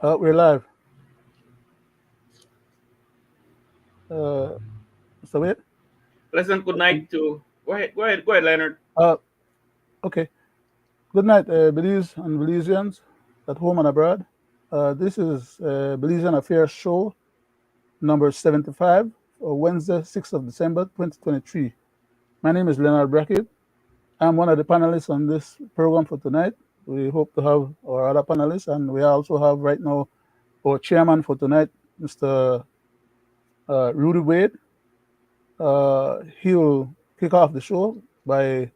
We're live. Uh, so wait. Pleasant good night to go ahead, Leonard. Uh, okay. Good night, Belize and Belizeans at home and abroad. This is Belizean Affairs Show number 75 for Wednesday, 6th of December, 2023. My name is Leonard Brackett. I'm one of the panelists on this program for tonight. We hope to have our other panelists, and we also have right now our chairman for tonight, Mr. Rudy Wade. He'll kick off the show by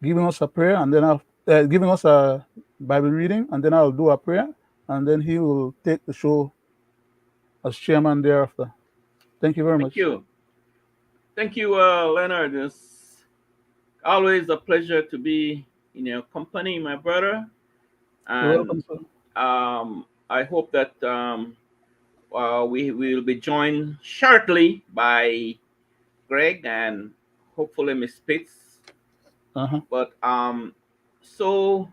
giving us a prayer, and then giving us a Bible reading, and then I'll do a prayer, and then he will take the show as chairman thereafter. Thank you very Thank much. you. Thank you, Leonard. It's always a pleasure to be in your company, my brother. You're welcome, And sir. I hope that we will be joined shortly by Greg and hopefully Miss Pitts. Uh-huh. But so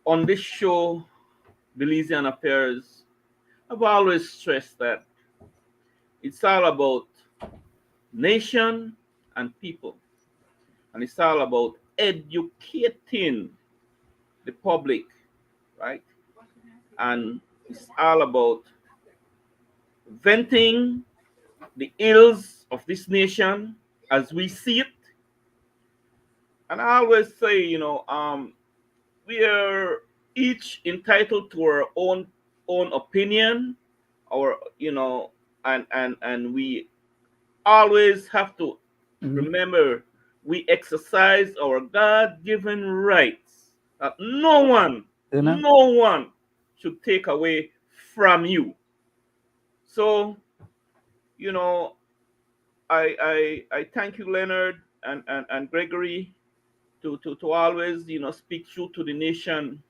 on this show, Belizean Affairs, I've always stressed that it's all about nation and people. And it's all about educating the public, right? And it's all about venting the ills of this nation as we see it. And I always say, we are each entitled to our own opinion, our and we always have to Hmm. remember we exercise our God-given rights that no Amen. one, no one should take away from you. So, you know, I thank you, Leonard and Gregory, to always, speak true to the nation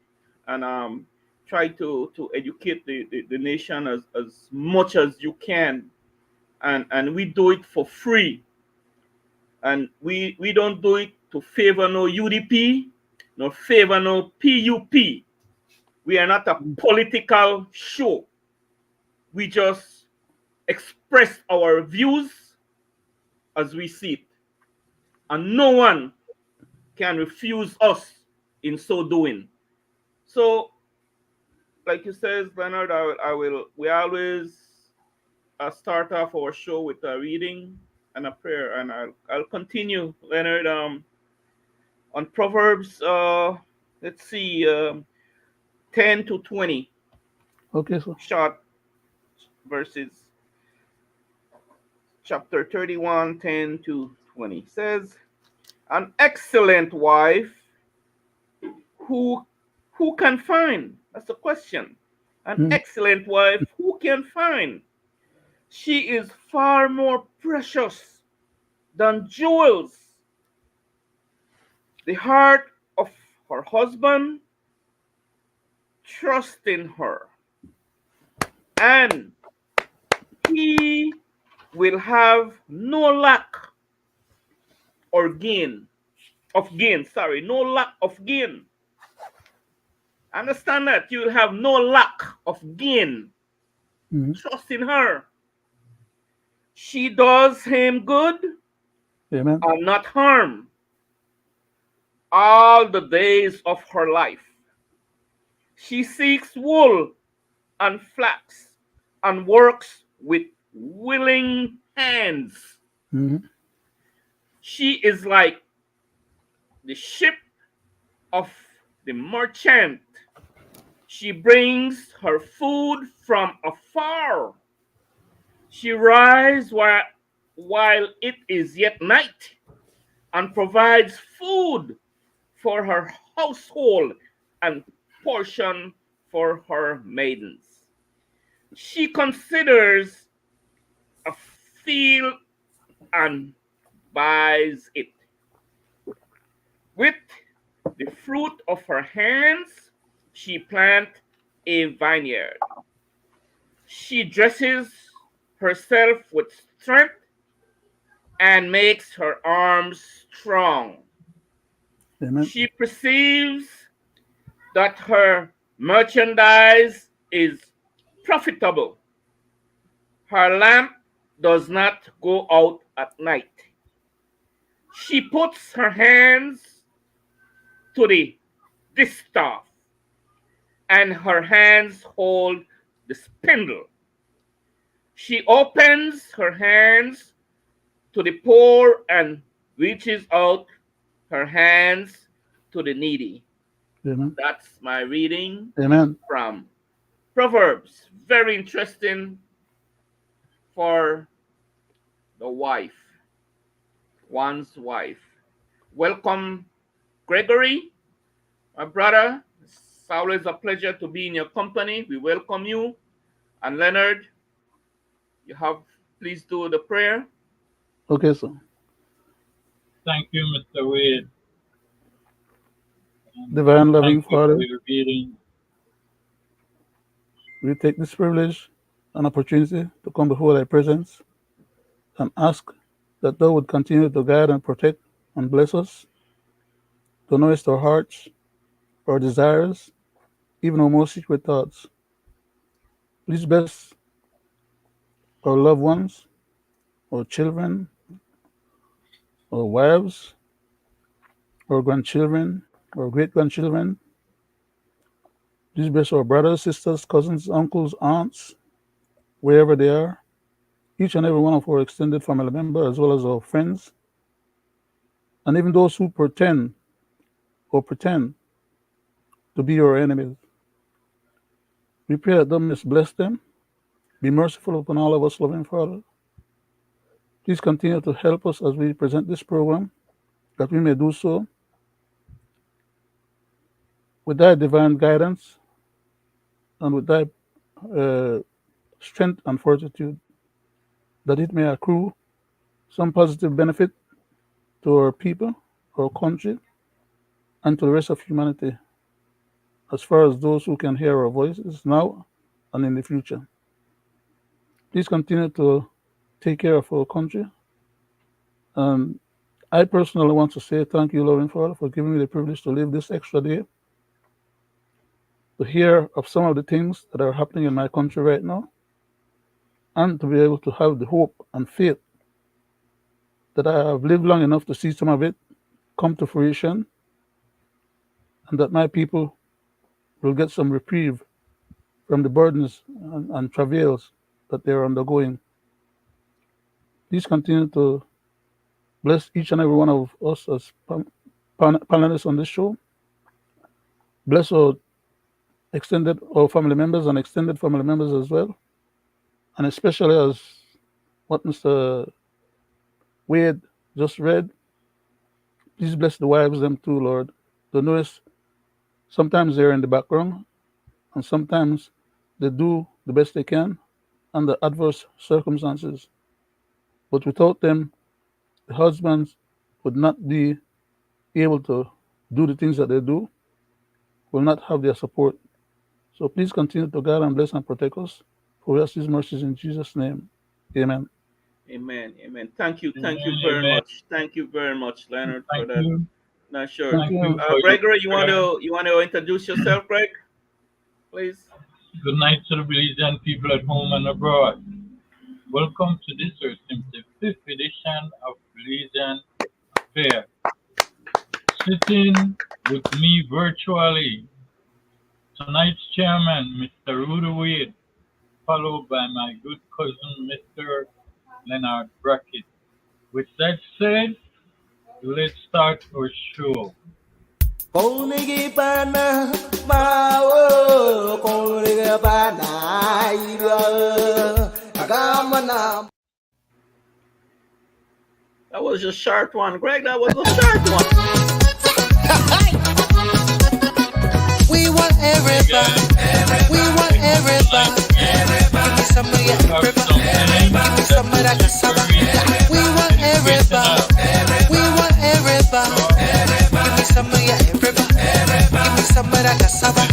and try to educate the nation as much as you can. And we do it for free, and we don't do it to favor no UDP, no favor no PUP. We are not a political show. We just express our views as we see it, and no one can refuse us in so doing. So, like you says, Leonard, I will. We always start off our show with a reading and a prayer, and I'll continue, Leonard. On Proverbs, let's see, 10 to 20, Okay, sir. short verses. Chapter 31, 10 to 20 says, "An excellent wife, who who can find?" That's the question. An Mhm. excellent wife, who can find? She is far more precious than jewels. The heart of her husband trusts in her, and he will have no lack or gain of gain. Sorry, no lack of gain. Understand that you will have no lack of gain. Mhm. Trust in her. She does him good Amen. and not harm all the days of her life. She seeks wool and flax and works with willing hands. Mhm. She is like the ship of the merchant. She brings her food from afar. She rises while it is yet night and provides food for her household and portion for her maidens. She considers a field and buys it. With the fruit of her hands, she plants a vineyard. She dresses herself with strength and makes her arms strong. Amen. She perceives that her merchandise is profitable. Her lamp does not go out at night. She puts her hands to the distaff, and her hands hold the spindle. She opens her hands to the poor and reaches out her hands to the needy. Amen. That's my reading Amen. from Proverbs. Very interesting for the wife, one's wife. Welcome, Gregory, my brother. It's always a pleasure to be in your company. We welcome you. And Leonard, you have please do the prayer. Okay, so Thank you, Mr. Wade, and divine thank loving you for Father, your reading. we take this privilege and opportunity to come before thy presence and ask that thou would continue to guide and protect and bless us, to nourish our hearts, our desires, even our most secret thoughts. Please bless our loved ones, our children, our wives, our grandchildren, our great grandchildren. Please bless our brothers, sisters, cousins, uncles, aunts, wherever they are, each and every one of our extended family members, as well as our friends, and even those who pretend to be our enemies. We pray that thou mayest bless them, be merciful upon all of us, loving Father. Please continue to help us as we present this program, that we may do so with thy divine guidance and with thy uh, strength and fortitude, that it may accrue some positive benefit to our people, our country, and to the rest of humanity, as far as those who can hear our voices now and in the future. Please continue to take care of our country. And I personally want to say thank you, Loving Father, for giving me the privilege to live this extra day, to hear of some of the things that are happening in my country right now, and to be able to have the hope and faith that I have lived long enough to see some of it come to fruition, and that my people will get some reprieve from the burdens and travails that they are undergoing. Please continue to bless each and every one of us as panelists on this show. Bless our family members and extended family members as well, and especially as what Mr. Wade just read. Please bless the wives them too, Lord. The notice sometimes they're in the background, and sometimes they do the best they can under adverse circumstances. But without them, the husbands would not be able to do the things that they do, will not have their support. So please continue to guide and bless and protect us. For we ask these mercies in Jesus' name. Amen. Amen. Amen. Thank you. Thank you Amen, very amen. much. Thank you very much, Leonard, for Thank that. you. Not sure. Thank Thank you you. for your Gregory, prayer. you want to introduce yourself, Greg, please? Good night to the Belizean people at home and abroad. Welcome to this our 75th edition of Belizean Affair. Sitting with me virtually, tonight's chairman, Mr. Roody Wade, followed by my good cousin, Mr. Leonard Brackett. With that said, let's start our show. Konigi pana mao konigi pana ira agamana. That was a short one, Greg. That was a short one. We want everybody. We want everybody. Give me some of your everybody. Give me some of that cassava. We want everybody. We want everybody. Give me some of your everybody. Give me some of that cassava.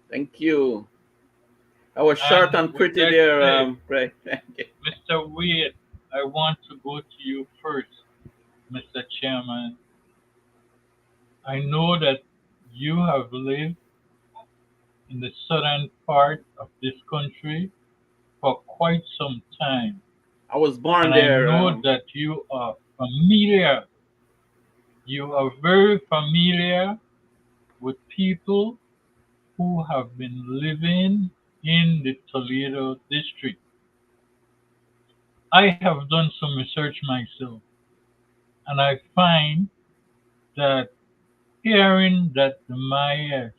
Thank you. That was short And and with pretty that there, said, Greg. Thank you. Mr. Wade, I want to go to you first. Mr. Chairman, I know that you have lived in the southern part of this country for quite some time, I was born and I there. know that you are very familiar with people who have been living in the Toledo district. I have done some research myself, and I find that hearing that the Mayas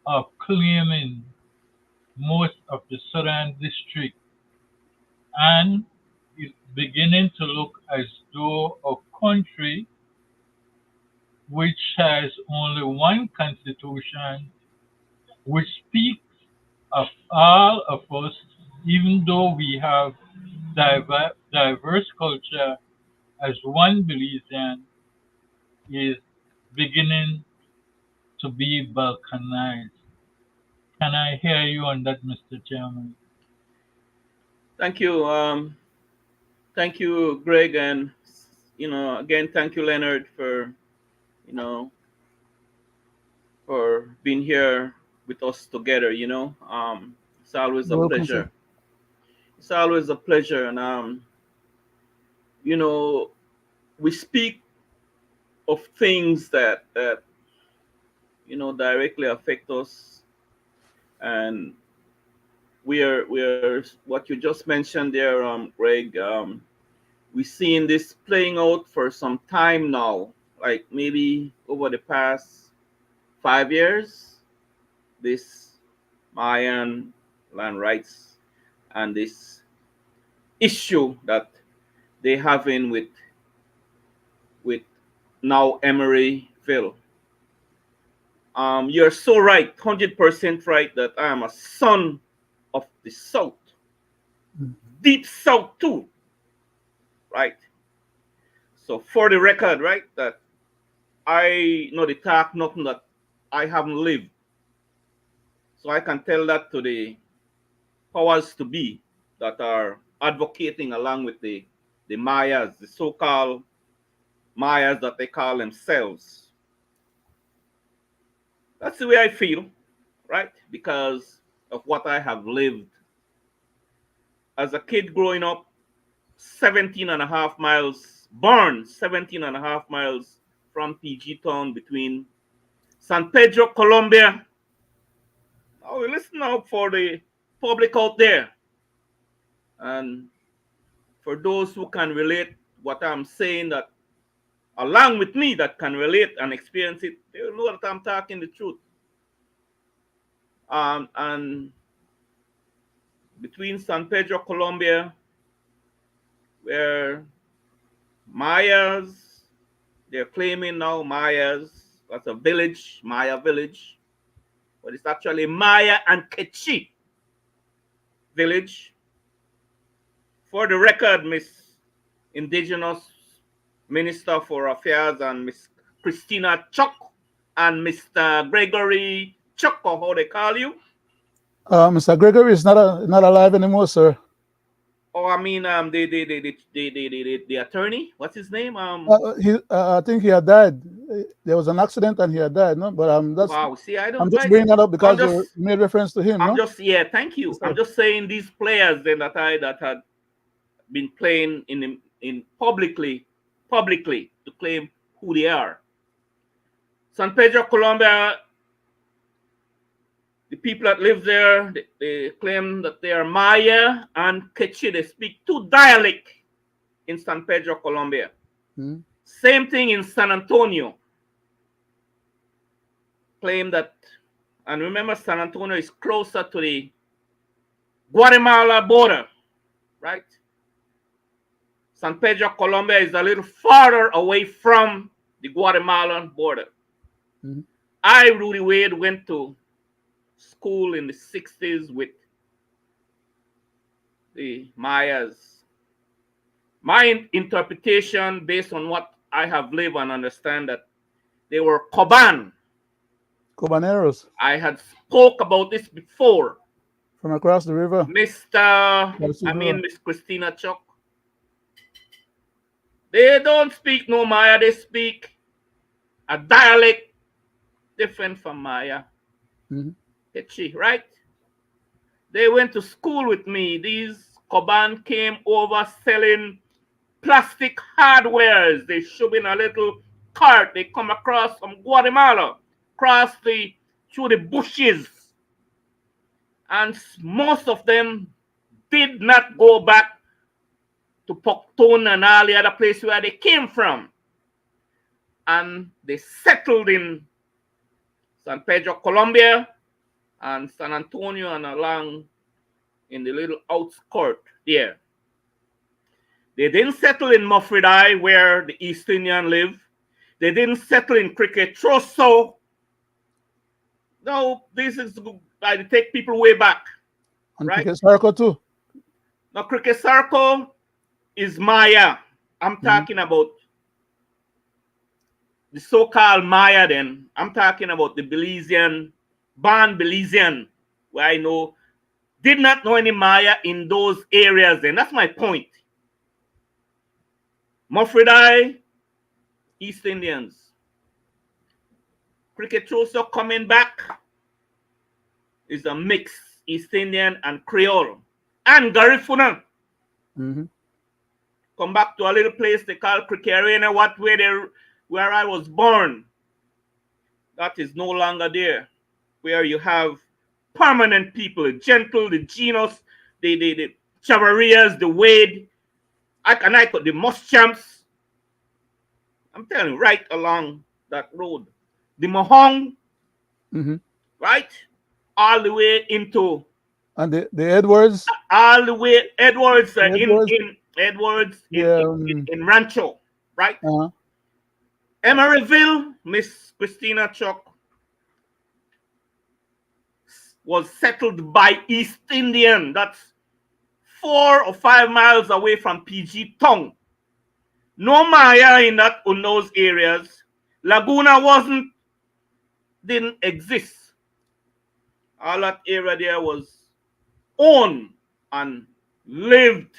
are claiming most of the southern district, and it's beginning to look as though a country which has only one constitution, which speaks of all of us, even though we have diverse culture as one Belizean, is beginning to be balkanized. Can I hear you on that, Mr. Chairman? Thank you. Thank you, Greg, and again, thank you, Leonard, for you know being here with us together. It's always a You're welcome, sir. pleasure. It's always a pleasure, and you know, we speak of things that directly affect us, and we are what you just mentioned there, Greg. We've seen this playing out for some time now, like maybe over the past 5 years. This Mayan land rights and this issue that they having with now Emeryville. You're so right, 100% right, that I am a son of the South, deep South too, right? So for the record, right, that I know the talk nothing that I haven't lived. So I can tell that to the powers to be that are advocating along with the Mayas, the so-called Mayas that they call themselves. That's the way I feel, right? Because of what I have lived. As a kid growing up, 17 and a half miles, born 17 and a half miles from PG Town between San Pedro, Colombia. Now we listen out for the public out there. And for those who can relate what I'm saying, that along with me that can relate and experience it, they will know that I'm talking the truth. And between San Pedro, Colombia, where Mayas, they're claiming now Mayas, that's a village, Maya village, but it's actually Maya and Quechua village. For the record, Miss Indigenous Minister for Affairs and Miss Christina Chuck and Mr. Gregory Chuck, or how they call you. Mr. Gregory is not alive anymore, sir. Oh, I mean, the attorney. What's his name? I think he had died. There was an accident and he had died. No, but Wow. See, I I'm don't just like. bringing that up I'm because you just. made reference to him. I'm No, just. Yeah. Thank you. yes, I'm sir. just saying these players then that had been playing in publicly to claim who they are. San Pedro, Colombia. The people that live there, they claim that they are Maya and Quechua. They speak two dialects in San Pedro, Colombia. Hmm. Same thing in San Antonio. Claim that, and remember, San Antonio is closer to the Guatemala border, right? San Pedro, Colombia is a little farther away from the Guatemalan border. Hmm. I, Rudy Wade, went to school in the 60s with the Mayas. My interpretation, based on what I have lived and understand, that they were Coban. Cobaneros I had spoke about this before. from across the river. Miss River. Christina Chuck. They don't speak no Maya. They speak a dialect different from Maya. Mm-hmm. Hitchi, right? They went to school with me. These Coban came over selling plastic hardwares. They shove in a little cart. They come across from Guatemala, cross through the bushes, and most of them did not go back to Pocton and all the other places where they came from, and they settled in San Pedro, Colombia, and San Antonio, and along in the little outskirt there. They didn't settle in Mufridai, where the East Indian live. They didn't settle in Cricket Trosso. No, this is I take people way back, And right? Cricket Circle too. Now, Cricket Circle is Maya. I'm talking about the so-called Maya. Then I'm talking about the Belizean, born Belizean, where I know did not know any Maya in those areas. Then that's my point. Mufridai, East Indians. Cricket Trosso coming back is a mix East Indian and Creole and Garifuna. Mm-hmm. Come back to a little place they call Cricarena, where I was born. That is no longer there. Where you have permanent people, the Gentle, the Genus, the Chavarias, the Wade, I got the Muschamps. I'm telling you, right along that road. The Mahong, Mm-hmm. right? All the way into And the Edwards. all the way Edwards Edwards. in Edwards Yeah. in Rancho, right? Uh-huh. Emeryville, Miss Christina Chuck was settled by East Indian. That's 4 or 5 miles away from PG Tongue. No Maya in those areas. Laguna didn't exist. All that area there was owned and lived,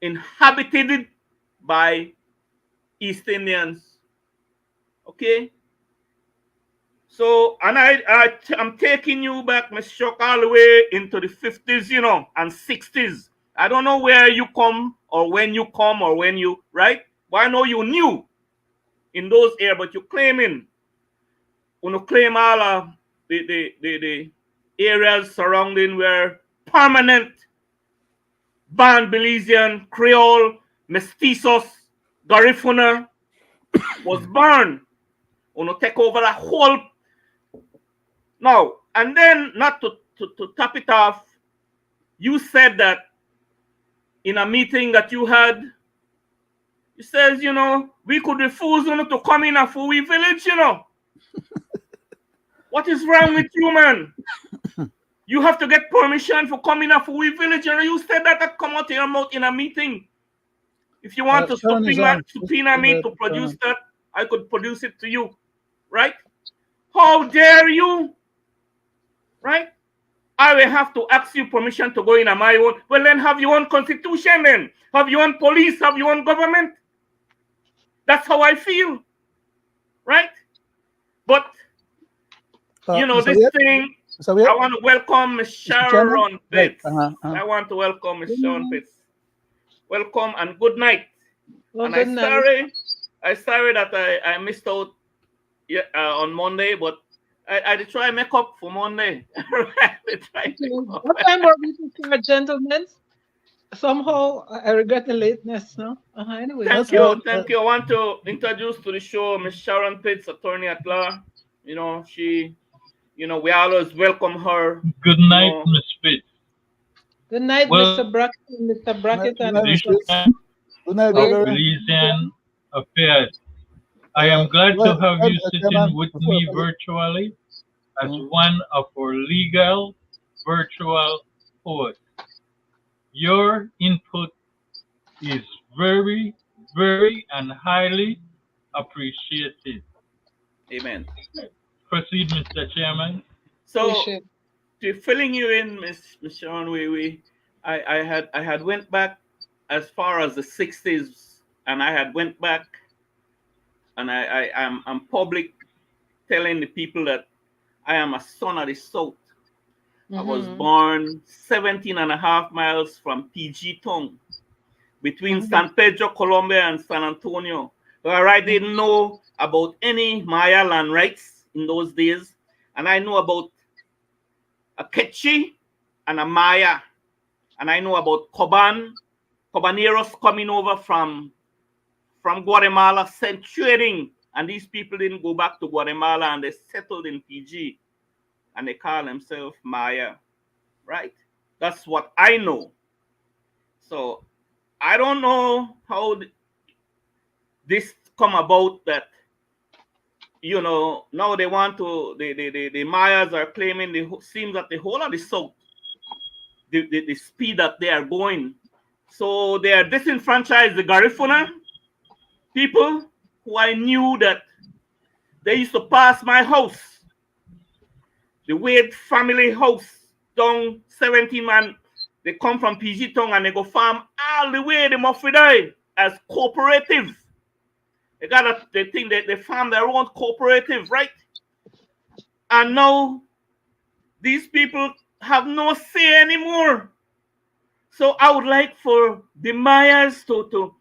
inhabited by East Indians. Okay? So, and I'm taking you back, Miss Shock, all the way into the 50s, and 60s. I don't know where you come or when you come or when you, right? But I know you knew in those areas, but you're claiming, when you claim all of the areas surrounding where permanent Ban Belizean, Creole, Mestizos, Garifuna was born. When you take over a whole. Now, and then, not to top it off, you said that in a meeting that you had, you says, we could refuse to come in a Fui village, What is wrong with you, man? You have to get permission for coming a Fui village, you said that come out of your mouth in a meeting. If you want to Sharon is on. subpoena me to produce that, I could produce it to you, right? How dare you, right? I will have to ask you permission to go in on my own. Well, then have your own constitution then. Have your own police, have your own government. That's how I feel, right? But, this thing, I want to welcome Ms. Sharon Pitts. I want to welcome Ms. Sharon Pitts. Welcome and good night. Well, and good night. I'm sorry that I missed out on Monday, but I try make up for Monday. What time were we to start, gentlemen? Somehow I regret the lateness. No. Anyway. Thank you. I want to introduce to the show Miss Sharon Pitts, attorney at law. She, we always welcome her. Good night, Miss Pitts. Good night, Mr. Brackett, Mr. Brackett, and Mr. Good night, Belizean affairs. I am glad to have you sitting with me virtually as one of our legal virtual hosts. Your input is very, very and highly appreciated. Amen. Proceed, Mr. Chairman. So, to filling you in, Miss Sharon, I had went back as far as the 60s and I had went back, and I'm public telling the people that I am a son of the South. I was born 17 and a half miles from PG Town, between San Pedro, Colombia, and San Antonio, where I didn't know about any Maya land rights in those days. And I know about a Quechua and a Maya. And I know about Cobaneros coming over from Guatemala, sent trading. And these people didn't go back to Guatemala, and they settled in PG. And they call themselves Maya, right? That's what I know. So I don't know how this come about, that now they want to, the Mayas are claiming, seems that the whole of the South, the speed that they are going, so they are disenfranchised the Garifuna people, who I knew that they used to pass my house, the Wade family house, down 17 man. They come from PG Town and they go farm all the way to Mofidai as cooperative. They think that they farm their own cooperative, right? And now these people have no say anymore. So I would like for the Mayas to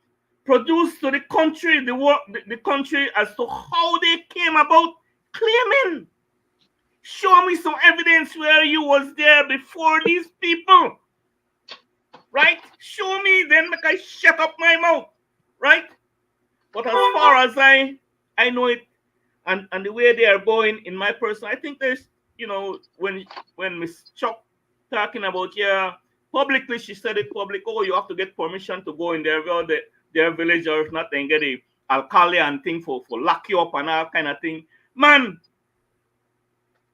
produce to the country, the country, as to how they came about claiming. Show me some evidence where you was there before these people, right? Show me, then make I shut up my mouth, right? But as far as I know it, and the way they are going, in my person, I think there's, when Miss Chuck talking about, publicly, she said it public, oh, you have to get permission to go in their village, or if not, then get a alcalde and thing for lock you up and all kind of thing. Man,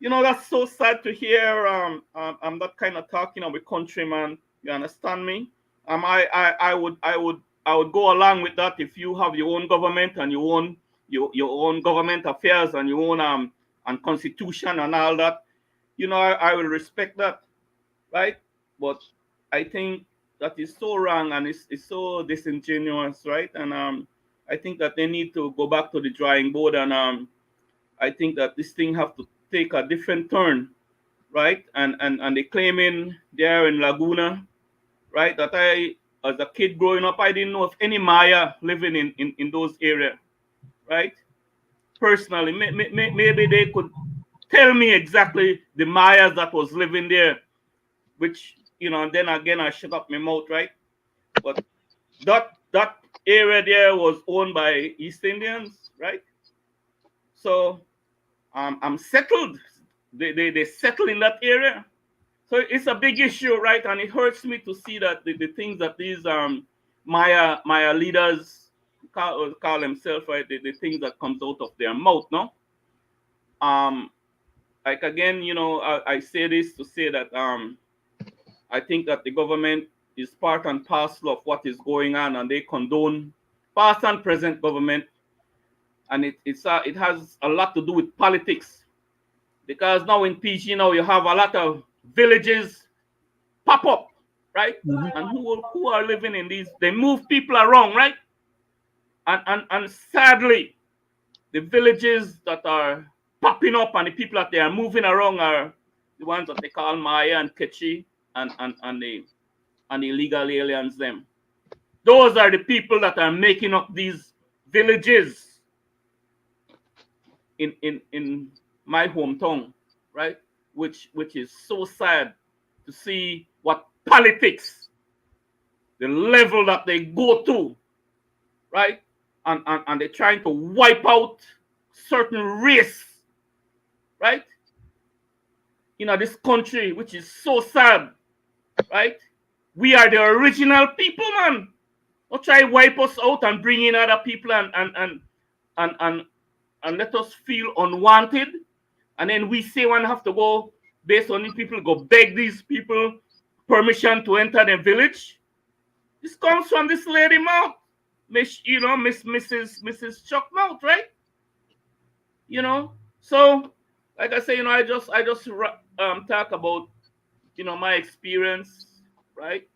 that's so sad to hear. I'm that kind of talking of a countryman. You understand me? I would go along with that if you have your own government and your own government affairs and your own and constitution and all that. I will respect that, right? But I think that is so wrong, and it's so disingenuous, right? And I think that they need to go back to the drawing board, and I think that this thing have to take a different turn, right? And they claiming there in Laguna, right? That as a kid growing up, I didn't know of any Maya living in those areas, right? Personally, maybe they could tell me exactly the Mayas that was living there, which, and then again, I shut up my mouth, right? But that area there was owned by East Indians, right? So I'm settled. They settled in that area. So it's a big issue, right? And it hurts me to see that the things that these Maya leaders call themselves, right? The things that comes out of their mouth, no? Like again, I say this to say that I think that the government is part and parcel of what is going on, and they condone past and present government, and it has a lot to do with politics, because now in PG you have a lot of villages pop up, right? And who are living in these? They move people around, right? And sadly, the villages that are popping up and the people that they are moving around are the ones that they call Maya and Quechua and the illegal aliens. Them, those are the people that are making up these villages in my hometown, right? Which is so sad to see what politics, the level that they go to, right? And they're trying to wipe out certain race, right? This country, which is so sad, right? We are the original people, man. Don't try to wipe us out and bring in other people and let us feel unwanted. And then we say one have to go, based on these people, go beg these people permission to enter the village. This comes from this lady mouth, Mrs. Chuck mouth, right? So like I say, I just talk about my experience, right?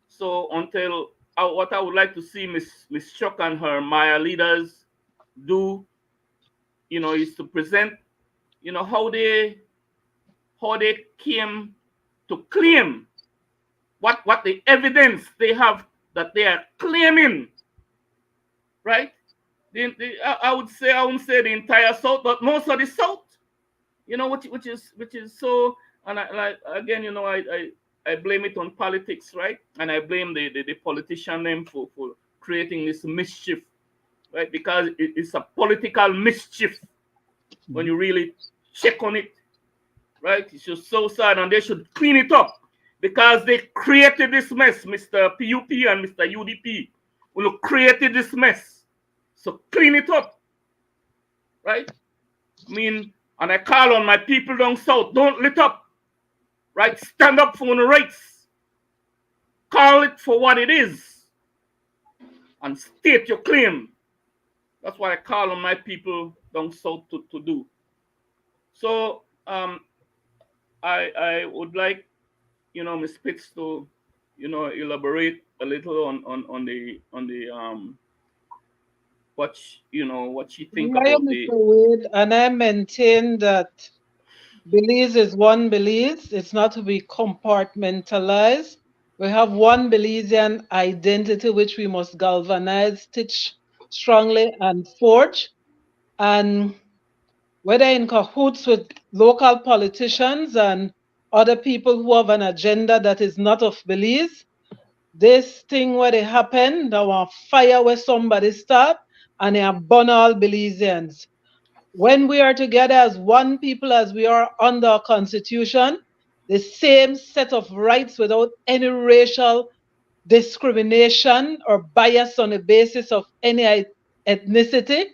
So until what I would like to see Miss Chuck and her Maya leaders do, is to present, how they came to claim what the evidence they have that they are claiming, right? I would say, I wouldn't say the entire South, but most of the South, which is so. And again, I blame it on politics, right? And I blame the politician them for creating this mischief, right? Because it's a political mischief when you really check on it, right? It's just so sad, and they should clean it up because they created this mess, Mr. PUP and Mr. UDP. Who created this mess, so clean it up, right? I mean, and I call on my people down south, don't let up, right? Stand up for the rights, call it for what it is, and state your claim. That's what I call on my people down south to do. So I would like, Ms. Pitts to, elaborate a little on the what she think I am about Mr. the. Wade, and I maintain that Belize is one Belize. It's not to be compartmentalized. We have one Belizean identity which we must galvanize, stitch strongly, and forge. And whether in cahoots with local politicians and other people who have an agenda that is not of Belize, this thing where it happened, there was fire where somebody start, and they burn all Belizeans. When we are together as one people, as we are under our constitution, the same set of rights without any racial discrimination or bias on the basis of any ethnicity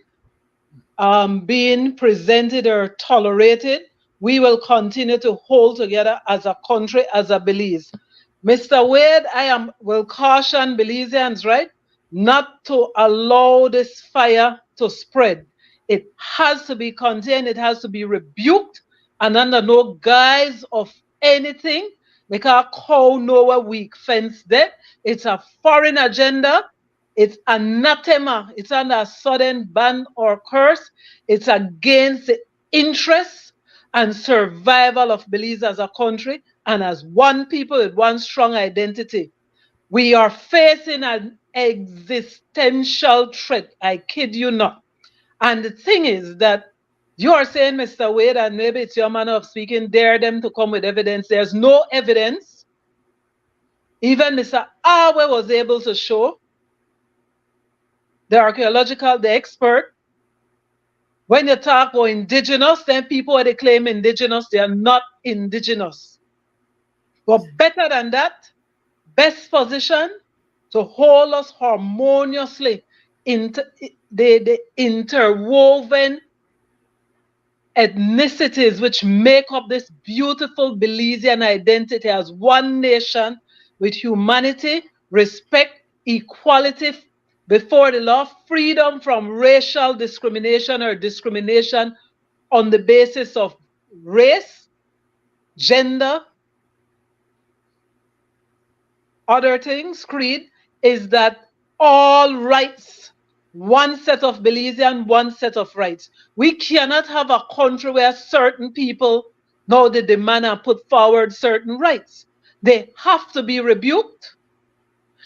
being presented or tolerated, we will continue to hold together as a country, as a Belize. Mr. Wade, will caution Belizeans, right, not to allow this fire to spread. It has to be contained, it has to be rebuked, and under no guise of anything, because cow nowhere weak fence there. It's a foreign agenda. It's anathema. It's under a sudden ban or curse. It's against the interests and survival of Belize as a country and as one people with one strong identity. We are facing an existential threat. I kid you not. And the thing is that you are saying, Mr. Wade, and maybe it's your manner of speaking, dare them to come with evidence. There's no evidence. Even Mr. Awe was able to show, the expert, when you talk about indigenous, then people they claim indigenous, they are not indigenous. But better than that, best position to hold us harmoniously into the interwoven ethnicities which make up this beautiful Belizean identity as one nation with humanity, respect, equality before the law, freedom from racial discrimination or discrimination on the basis of race, gender, other things, creed, is that all rights, one set of Belizean, one set of rights. We cannot have a country where certain people now they demand and put forward certain rights. They have to be rebuked.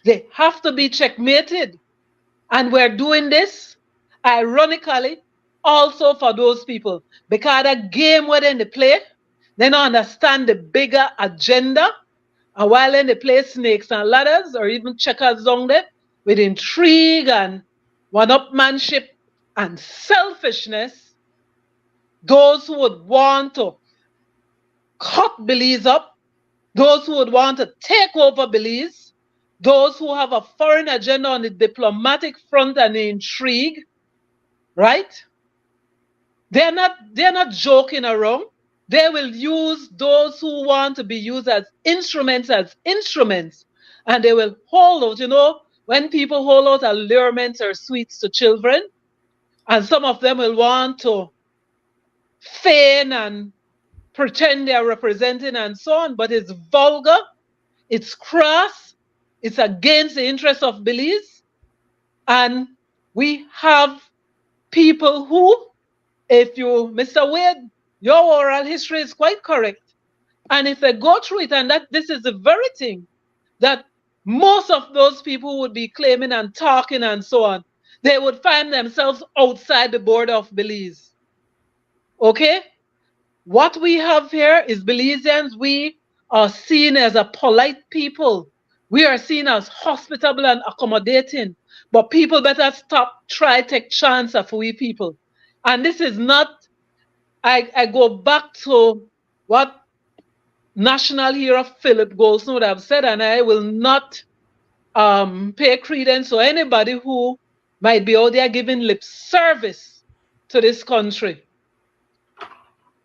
They have to be checkmated. And we're doing this, ironically, also for those people. Because the game where they play, they don't understand the bigger agenda. And while they play snakes and ladders or even checkers down there with intrigue and one-upmanship and selfishness, those who would want to cut Belize up, those who would want to take over Belize, those who have a foreign agenda on the diplomatic front and the intrigue, right? They're not joking around. They will use those who want to be used as instruments, and they will hold out, when people hold out allurements or sweets to children, and some of them will want to feign and pretend they are representing and so on, but it's vulgar, it's crass, It's against the interests of Belize. And we have people who, if you, Mr. Wade, your oral history is quite correct. And if they go through it, and that this is the very thing that most of those people would be claiming and talking and so on, they would find themselves outside the border of Belize. Okay? What we have here is Belizeans. We are seen as a polite people. We are seen as hospitable and accommodating. But people better stop, try, take chance of we people. And this is not, I go back to what national hero Philip Golson would have said, and I will not pay credence to anybody who might be out there giving lip service to this country.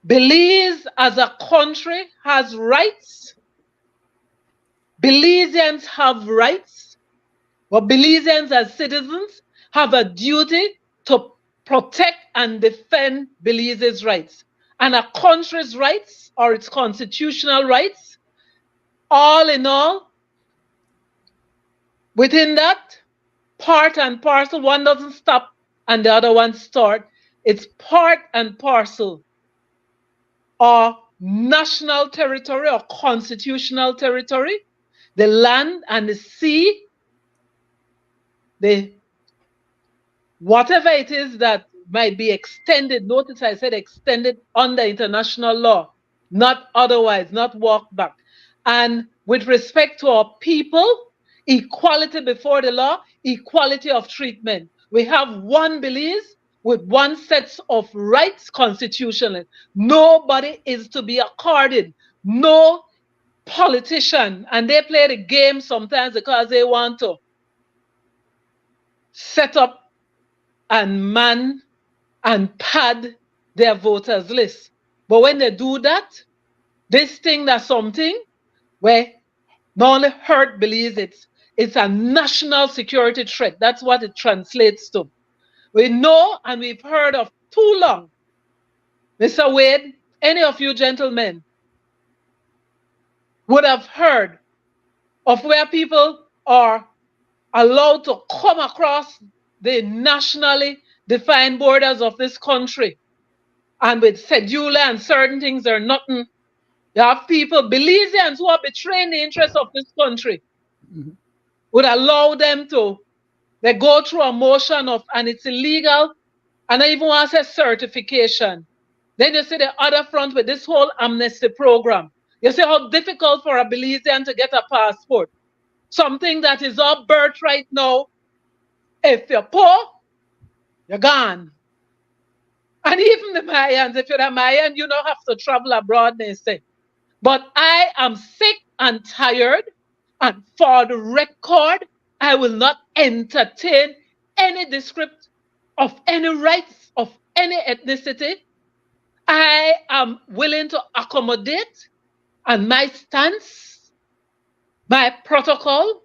Belize as a country has rights. Belizeans have rights. But Belizeans as citizens have a duty to protect and defend Belize's rights. And a country's rights, or its constitutional rights, all in all, within that, part and parcel, one doesn't stop and the other one start. It's part and parcel or national territory or constitutional territory, the land and the sea, the whatever it is that might be extended. Notice I said extended under international law, not otherwise, not walked back. And with respect to our people, equality before the law, equality of treatment. We have one Belize with one set of rights constitutionally. Nobody is to be accorded. No politician. And they play the game sometimes because they want to set up and man and pad their voters list. But when they do that, this thing that's something where not only hurt Belize, it's a national security threat. That's what it translates to. We know and we've heard of too long. Mr. Wade, any of you gentlemen would have heard of where people are allowed to come across the nationally defined borders of this country. And with cedula and certain things are nothing. You have people, Belizeans, who are betraying the interests of this country, would allow them to, they go through a motion of, and it's illegal, and I even want to say certification. Then you see the other front with this whole amnesty program. You see how difficult for a Belizean to get a passport. Something that is our birthright now. If you're poor, you're gone. And even the Mayans, if you're a Mayan, you don't have to travel abroad, they say. But I am sick and tired, and for the record, I will not entertain any description of any rights of any ethnicity. I am willing to accommodate, and my stance, my protocol,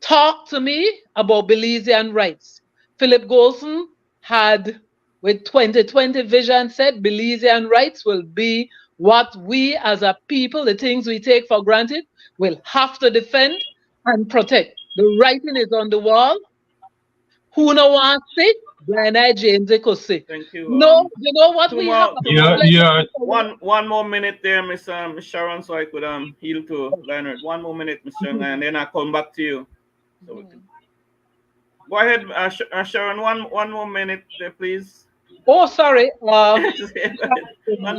talk to me about Belizean rights. Philip Golson had, with 2020 vision, said Belizean rights will be what we as a people, the things we take for granted, will have to defend and protect. The writing is on the wall. Who no wants it? Blind Eye James could say. Thank you. No, you know what we have? One more minute there, Miss Sharon, so I could yield to Leonard. One more minute, Mr. And then I'll come back to you. So we can... Go ahead, Sharon. One more minute there, please. Oh, sorry. One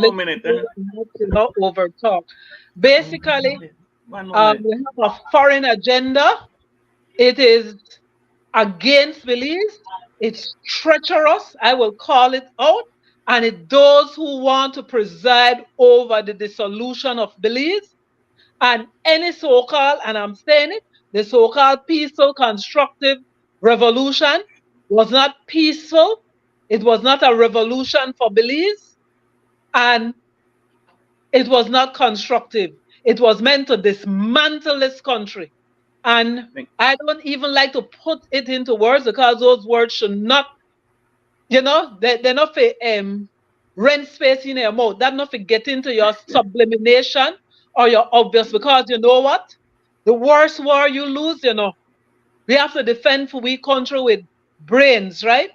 more minute. Not over talk. Basically, we have a foreign agenda. It is against Belize. It's treacherous. I will call it out. And it's those who want to preside over the dissolution of Belize. And any so-called, and I'm saying it, the so-called peaceful, constructive revolution was not peaceful. It was not a revolution for Belize. And it was not constructive. It was meant to dismantle this country. And I don't even like to put it into words because those words should not, you know, they're not for rent space in your mouth. That's not for get into your sublimination or your obvious, because you know what? The worse war you lose, you know. We have to defend for we country with brains, right?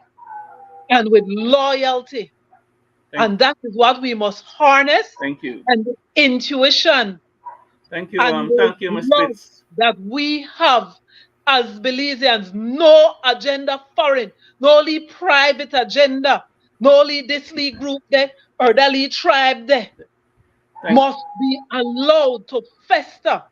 And with loyalty. And that is what we must harness. Thank you. And the intuition Thank you. and the Thank you, Ms. love Spitz. that we have as Belizeans. No agenda foreign, no only private agenda, no only this league group there or that league tribe there must be allowed to fester.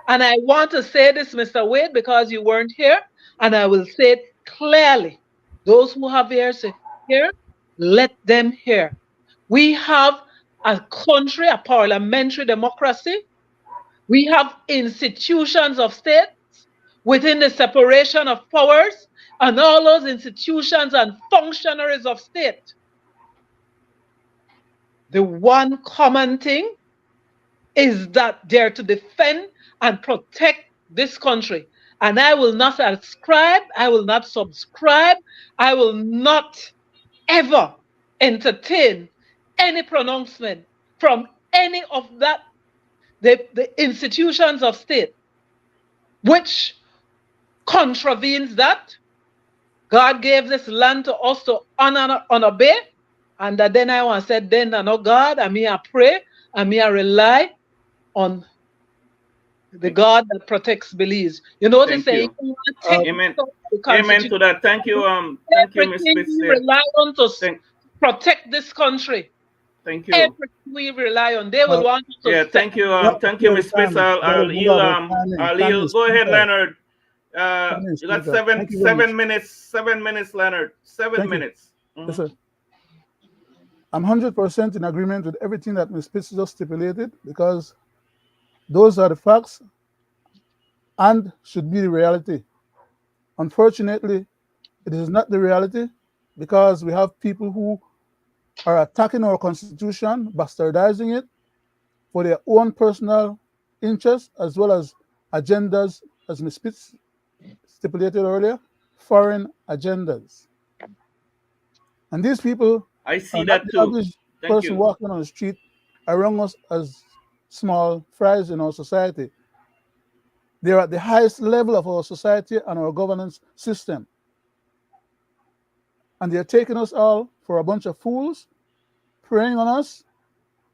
And I want to say this, Mr. Wade, because you weren't here, and I will say it clearly. Those who have ears to hear, let them hear. We have a country, a parliamentary democracy. We have institutions of state within the separation of powers, and all those institutions and functionaries of state. The one common thing is that they're to defend and protect this country. And I will not ascribe, I will not subscribe, I will not ever entertain any pronouncement from any of that, the institutions of state, which contravenes that. God gave this land to us to honor and obey. And that then I want to say, then I know God, and me I pray, and me I rely on the God that protects Belize. You know what I'm saying? Amen. Amen to that. Thank you. Thank you, Ms. Spitz. We rely on to protect this country. Thank you. Everything we rely on, they will want to. Yeah, thank you. Thank you, Ms. Spitz. I'll yield. Go ahead, Leonard. You got 7 minutes. 7 minutes, Leonard. 7 minutes. Yes, sir. I'm 100% in agreement with everything that Ms. Spitz just stipulated, because those are the facts and should be the reality. Unfortunately, it is not the reality, because we have people who are attacking our constitution, bastardizing it for their own personal interests, as well as agendas, as Ms. Spitz stipulated earlier, foreign agendas. And these people, I see that too. Average person walking on the street around us as small fries in our society. They're at the highest level of our society and our governance system. And they're taking us all for a bunch of fools, preying on us,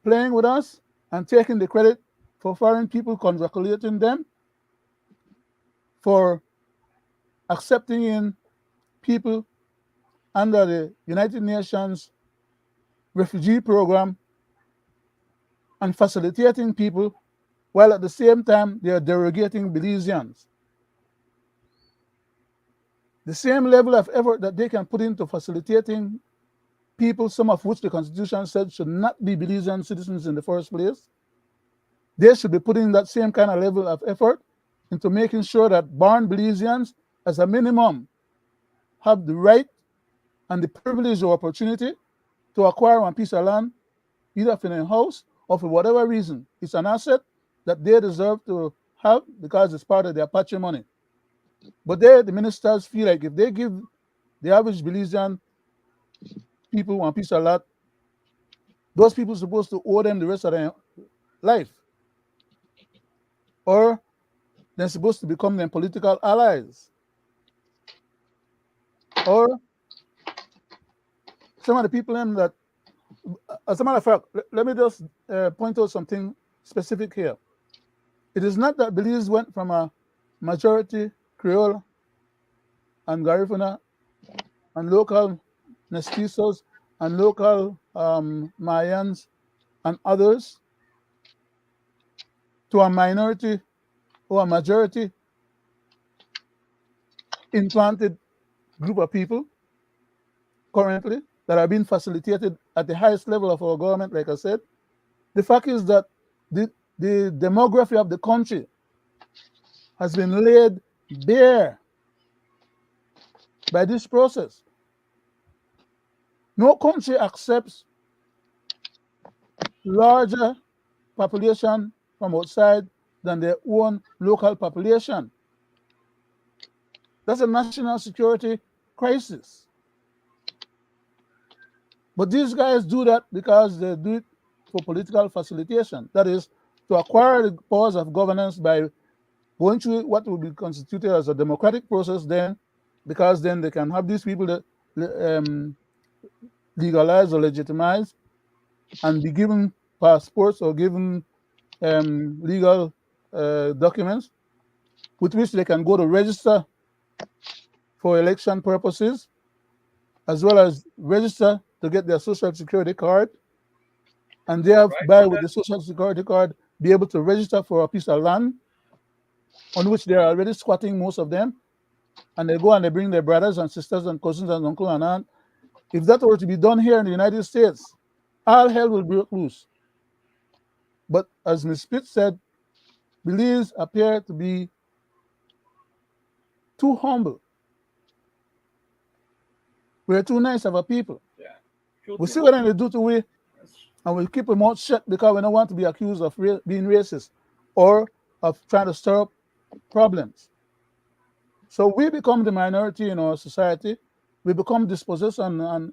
playing with us, and taking the credit for foreign people, congratulating them for accepting in people under the United Nations refugee program and facilitating people, while at the same time they are derogating Belizeans. The same level of effort that they can put into facilitating people, some of which the Constitution said should not be Belizean citizens in the first place, they should be putting that same kind of level of effort into making sure that born Belizeans, as a minimum, have the right and the privilege or opportunity to acquire one piece of land, either for a house or for whatever reason. It's an asset that they deserve to have because it's part of their patrimony. But they, the ministers, feel like if they give the average Belizean people one piece of land, those people are supposed to owe them the rest of their life. Or they're supposed to become their political allies. Or some of the people in that, as a matter of fact, let me just point out something specific here. It is not that Belize went from a majority Creole and Garifuna and local mestizos and local Mayans and others to a minority or a majority implanted group of people currently that are being facilitated at the highest level of our government, like I said. The fact is that the demography of the country has been laid bare by this process. No country accepts larger population from outside than their own local population. That's a national security crisis. But these guys do that because they do it for political facilitation. That is, to acquire the powers of governance by going through what will be constituted as a democratic process then, because then they can have these people that legalize or legitimize and be given passports or given legal documents with which they can go to register for election purposes, as well as register to get their social security card, and thereby with the social security card be able to register for a piece of land on which they're already squatting, most of them, and they go and they bring their brothers and sisters and cousins and uncle and aunt. If that were to be done here in the United States, all hell will break loose. But as Ms. Spitz said, Belize appear to be too humble. We're too nice of a people. Yeah. We see what they do to we, and we keep our mouth shut because we don't want to be accused of being racist or of trying to stir up problems. So we become the minority in our society. We become dispossessed and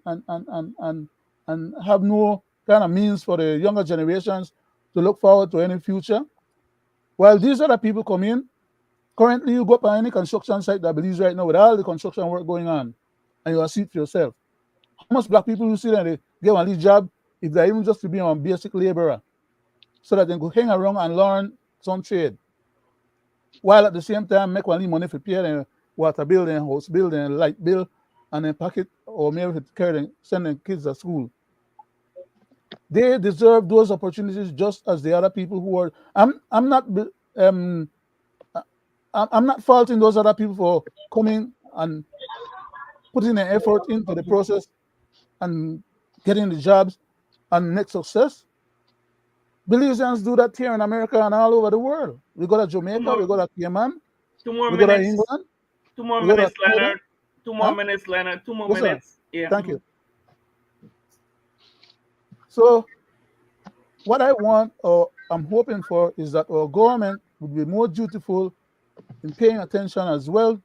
have no kind of means for the younger generations to look forward to any future. While these other people come in, currently you go up on any construction site that Belize right now with all the construction work going on, and you will see it for yourself. How much black people you see that they get one lead job if they're even just to be a basic laborer, so that they could hang around and learn some trade, while at the same time make one money for pay and water bill and house bill and light bill and then pocket or maybe carry them, send their kids to school. They deserve those opportunities just as the other people who are. I'm not faulting those other people for coming and putting an effort into the process and getting the jobs and make success. Belizeans do that here in America and all over the world. We go to Jamaica, we go to Cayman, 2 more we go to minutes. England. 2 more we go to minutes, Canada. Leonard. 2 more minutes, Leonard. 2 more Yes, sir. minutes. Yeah. Thank you. So what I want or I'm hoping for is that our government would be more dutiful in paying attention as well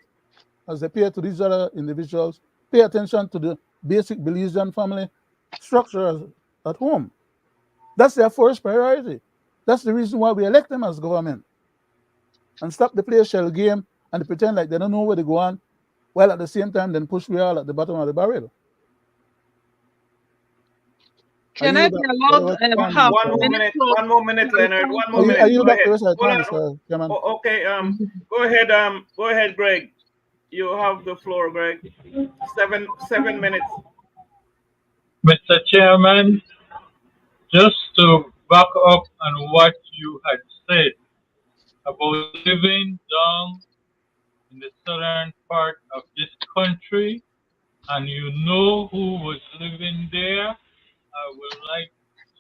as they pay to these other individuals, pay attention to the basic Belizean family structure at home. That's their first priority. That's the reason why we elect them as government. And stop the play shell game and pretend like they don't know where they go on, while at the same time then push we all at the bottom of the barrel. Can I be allowed half one more minute, Leonard. 1 more minute. Are you Go back ahead. the rest of the time, sir, Chairman? Okay. Go ahead, Greg. You have the floor, Greg. 7 minutes. Mr. Chairman, just to back up on what you had said about living down in the southern part of this country, and you know who was living there, I would like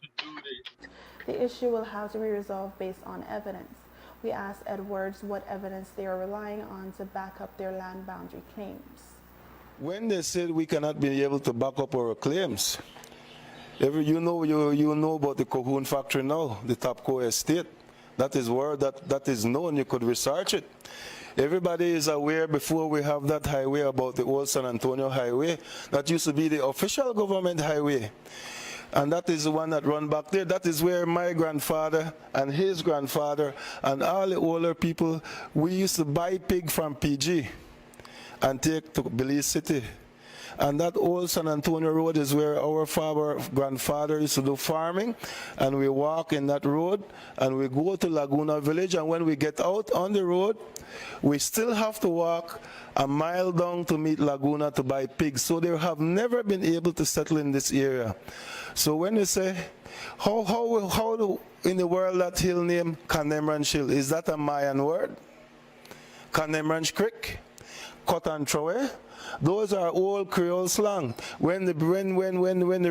to do this. The issue will have to be resolved based on evidence. We asked Edwards what evidence they are relying on to back up their land boundary claims. When they said we cannot be able to back up our claims, you know about the Cahoon factory now, the Tapco estate. That is where that is known. You could research it. Everybody is aware before we have that highway about the old San Antonio highway. That used to be the official government highway. And that is the one that run back there. That is where my grandfather and his grandfather and all the older people, we used to buy pig from PG and take to Belize City. And that old San Antonio road is where our grandfather used to do farming, and we walk in that road, and we go to Laguna Village, and when we get out on the road, we still have to walk a mile down to meet Laguna to buy pigs. So they have never been able to settle in this area. So when you say, how in the world that hill name Kanemranch Hill, is that a Mayan word? Kanemranch Creek? Cut and throw? Those are old Creole slang. When the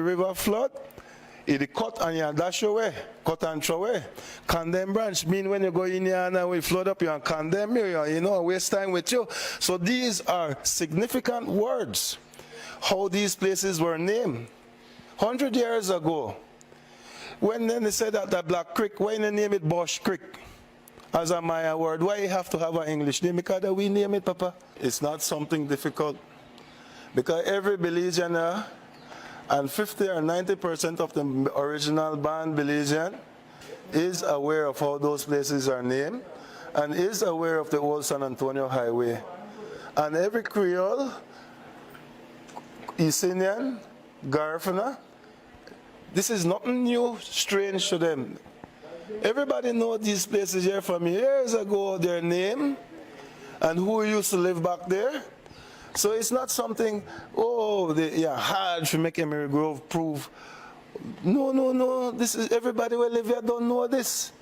river flood, it cut and you dash away, cut and throw away. Condemn branch mean when you go in here and we flood up, you condemn you know, waste time with you. So these are significant words. How these places were named 100 years ago. When then they said that Black Creek, why they name it Bush Creek? As a Maya word, why you have to have an English name? Because we name it, Papa. It's not something difficult. Because every Belizean and 50 or 90% of the original band Belizean is aware of how those places are named. and is aware of the old San Antonio Highway. And every Creole, East Indian, Garifuna, this is nothing new, strange to them. Everybody knows these places here from years ago, their name, and who used to live back there. So it's not something, oh, they hard to make Emery Grove prove. No. This is everybody who live here don't know this.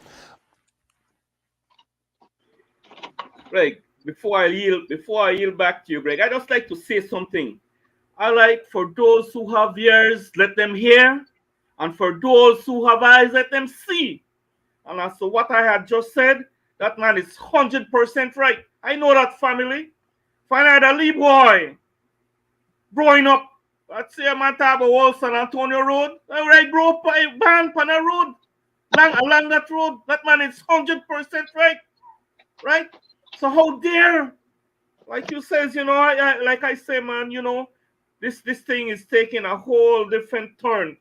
Greg, before I yield back to you, Greg, I just like to say something. I like for those who have ears, let them hear, and for those who have eyes, let them see. And as to what I had just said, that man is 100% right. I know that family. Find out a Lee boy growing up. Let's say a man talk about old San Antonio Road. I grew up by Ban Pana Road. Along that road. That man is 100% right. Right? So how dare, like you says, like I say, man, this thing is taking a whole different turn,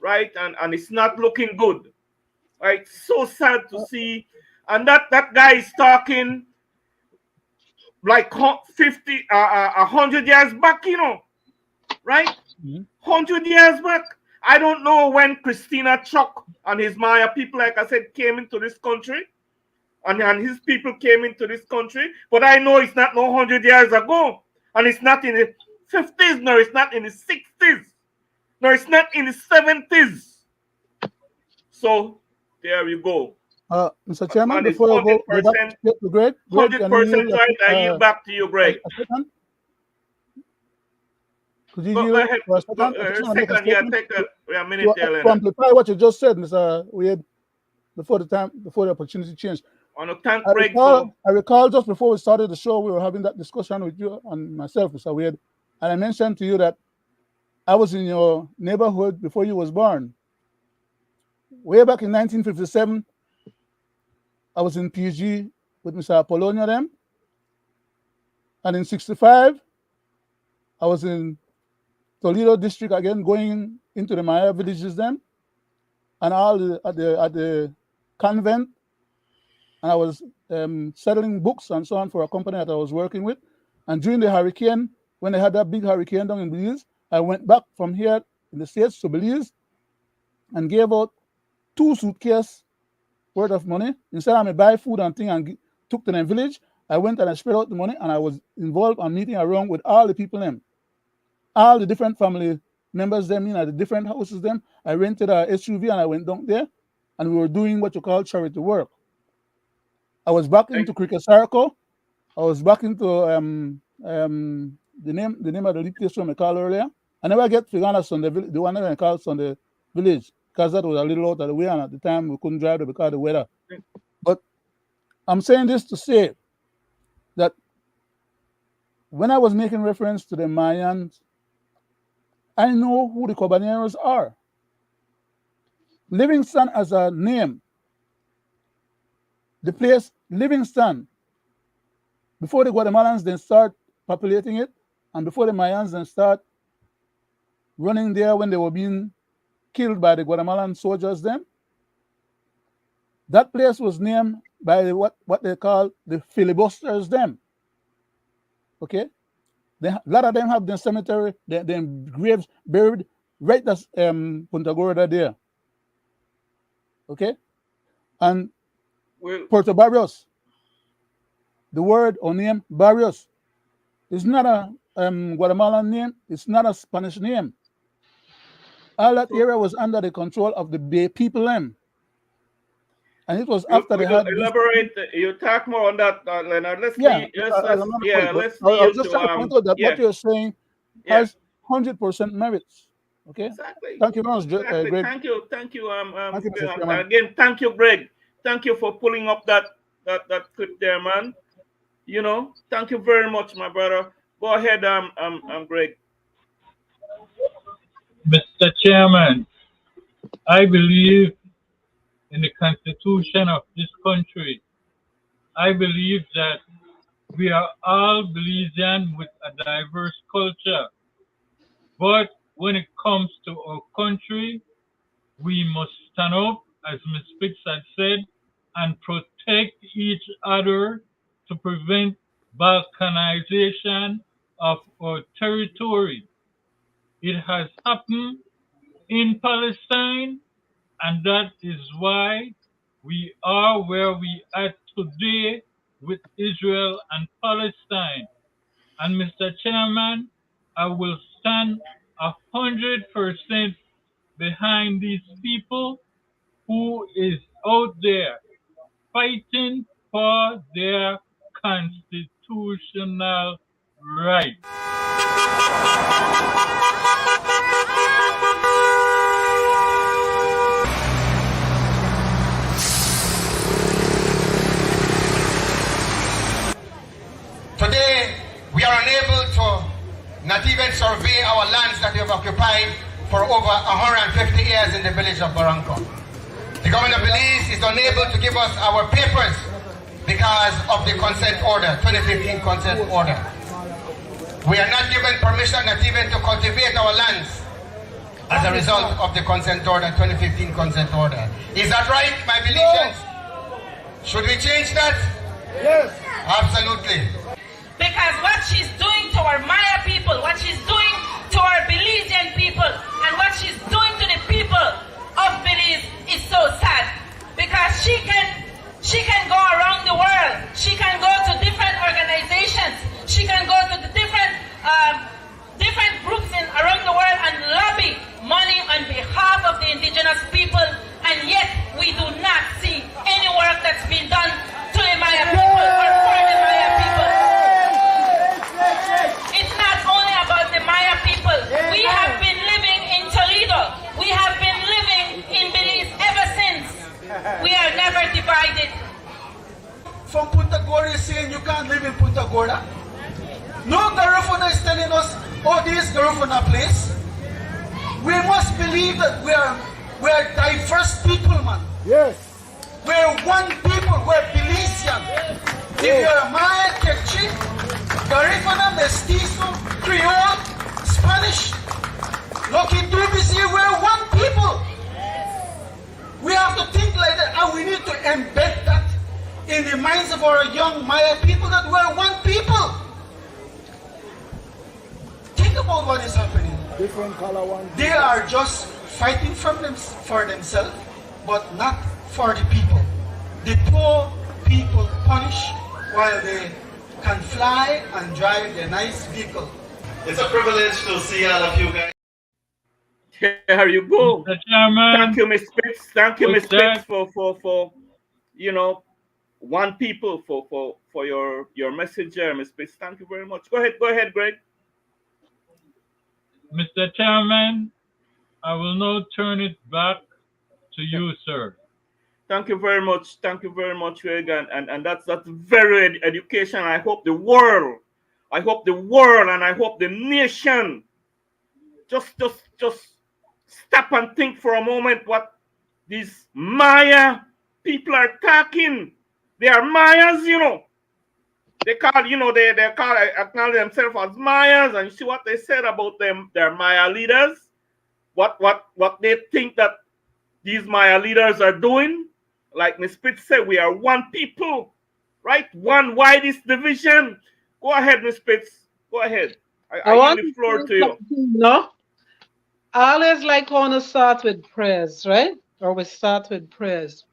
right? And it's not looking good. Right? So sad to see. And that guy is talking like 50, 100 years back, right? 100 years back. I don't know when Christina Chuck and his Maya people, like I said, came into this country. And his people came into this country. But I know it's not no 100 years ago. And it's not in the 50s, nor it's not in the 60s. Nor it's not in the 70s. So, there you go. Mr. Chairman, before you go back to Greg, 100% right. I yield back to you, Greg. Could you yield for a second? Take a minute there, Leonard. To amplify what you just said, Mr. Wade, before the opportunity changed. I recall just before we started the show, we were having that discussion with you and myself, Mr. Wade, and I mentioned to you that I was in your neighborhood before you was born. Way back in 1957, I was in PG with Mr. Apollonia them. And in 65, I was in Toledo district again, going into the Maya villages then. And all at the convent. And I was settling books and so on for a company that I was working with. And during the hurricane, when they had that big hurricane down in Belize, I went back from here in the States to Belize and gave out 2 suitcases worth of money. Instead of me buy food and thing and took to the village, I went and I spread out the money and I was involved and meeting around with all the people them. All the different family members them in at the different houses them. I rented a SUV and I went down there and we were doing what you call charity work. I was back into Cricket Circle. I was back into the name of the place from I called earlier. I never get Figanas on the one that I called on the village because that was a little out of the way and at the time we couldn't drive there because of the weather. But I'm saying this to say that when I was making reference to the Mayans, I know who the Cobaneros are. Livingston as a name, the place Livingston, before the Guatemalans then start populating it, and before the Mayans then start running there when they were being killed by the Guatemalan soldiers then, that place was named by what they call the filibusters them. Okay? A lot of them have their cemetery, their graves buried right at Punta Gorda there. Okay? And Puerto Barrios, the word or name Barrios, is not a Guatemalan name, it's not a Spanish name. All that area was under the control of the Bay people them. And it was after they had elaborate. You talk more on that, Leonard. Let's just trying to point out that what you're saying has 100% merits. Okay. Exactly. Thank you very much, Greg. Thank you. Thank you, Mr. And again, thank you, Greg. Thank you for pulling up that clip there, man. Thank you very much, my brother. Go ahead, Greg. Mr. Chairman, I believe in the Constitution of this country. I believe that we are all Belizean with a diverse culture. But when it comes to our country, we must stand up, as Ms. Fitz had said, and protect each other to prevent balkanization of our territory. It has happened in Palestine, and that is why we are where we are today with Israel and Palestine. And Mr. Chairman, I will stand 100% behind these people who is out there fighting for their constitutional rights. Today, we are unable to not even survey our lands that we have occupied for over 150 years in the village of Barranco. The government of Belize is unable to give us our papers because of the consent order, 2015 consent order. We are not given permission not even to cultivate our lands as a result of the consent order, 2015 consent order. Is that right, my Belizeans? Should we change that? Yes. Absolutely. Because what she's doing to our Maya people, what she's doing to our Belizean people, and what she's doing to the people of Belize is so sad. Because she can go around the world. She can go to different organizations. She can go to the different groups around the world and lobby money on behalf of the indigenous people, and yet we do not see any work that's been done to the Maya people or for the Maya people. It's not only about the Maya people. We have been living in Toledo. We have been living in Belize ever since. We are never divided. From Punta Gorda is saying you can't live in Punta Gorda. No Garifuna is telling us, oh, this is Garifuna place. We must believe that we are diverse people, man. Yes. We're one people. We're Belizean. If you're Maya, Quechua, Garifuna, Mestizo, Creole, Spanish, Loki Dubisi, we're one people. We have to think like that, and we need to embed that in the minds of our young Maya people that we're one people. Think about what is happening. Different color one. They are just fighting for themselves, but not for the people. The poor people punish while they can fly and drive their nice vehicle. It's a privilege to see all of you guys. There you go. Thank you, Miss Spitz. Thank you, Miss Spitz, for one people for your message there, Miss Spitz. Thank you very much. Go ahead, Greg. Mr. Chairman, I will now turn it back to you, sir. Thank you very much. Thank you very much, Greg. And that's very educational. I hope the world, and I hope the nation just stop and think for a moment what these Maya people are talking. They are Mayas, They acknowledge themselves as Mayas, and see what they said about them, their Maya leaders. What they think that these Maya leaders are doing. Like Ms. Spitz said, we are one people, right? One. Why this division? Go ahead, Ms. Spitz. Go ahead. I want give the floor to you. No, I always like want to start with prayers, right? Or we start with prayers.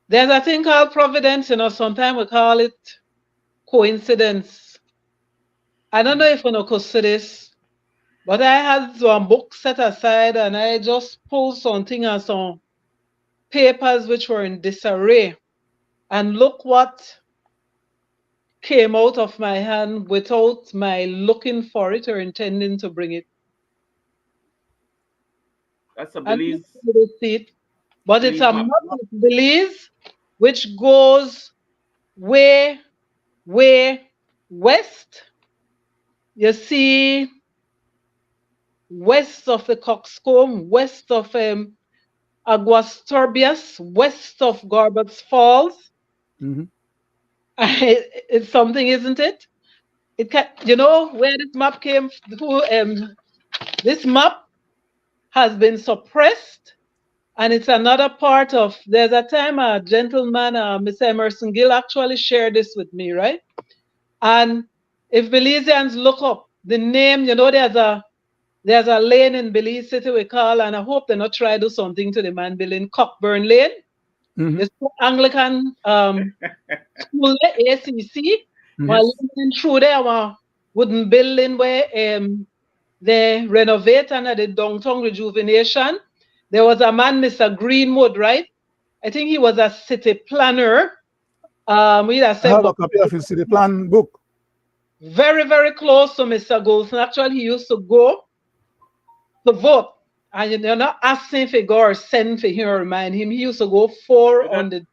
There's a thing called providence, sometimes we call it coincidence. I don't know if you know this, but I had one book set aside and I just pulled something and some papers which were in disarray. And look what came out of my hand without my looking for it or intending to bring it. That's a Belize. But it's a map of Belize which goes way west. You see, west of the Coxcomb, west of Aguas Turbias, west of Gorbat's Falls. Mm-hmm. It's something, isn't it? It can, where this map came to. This map has been suppressed And it's another part of, there's a time a gentleman, Mr. Emerson Gill, actually shared this with me, right? And if Belizeans look up the name, you know, there's a lane in Belize City we call, and I hope they not try to do something to the man building Cockburn Lane. Mm-hmm. It's Anglican school, ACC. While living through there, a wooden building where they renovate under the downtown rejuvenation. There was a man, Mr. Greenwood, right? I think he was a city planner. I have a copy of his city plan book. Very, very close to Mr. Golson. Actually, he used to go to vote. And you're not asking for go or send for him or remind him. He used to go on the...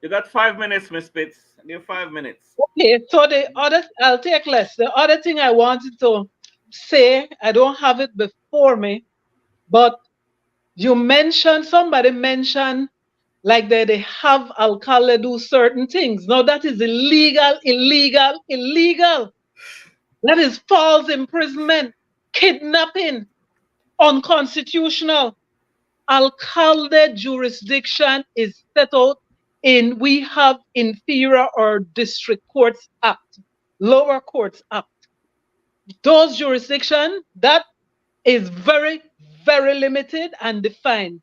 You got 5 minutes, Miss Pitts. You have 5 minutes. Okay, so the other, I'll take less. The other thing I wanted to say, I don't have it before me, but somebody mentioned like they have alcalde do certain things. Now that is illegal. That is false imprisonment, kidnapping, unconstitutional. Alcalde jurisdiction is set out in, we have Inferior or District Courts Act, Lower Courts Act. Those jurisdiction, that is very, very limited and defined.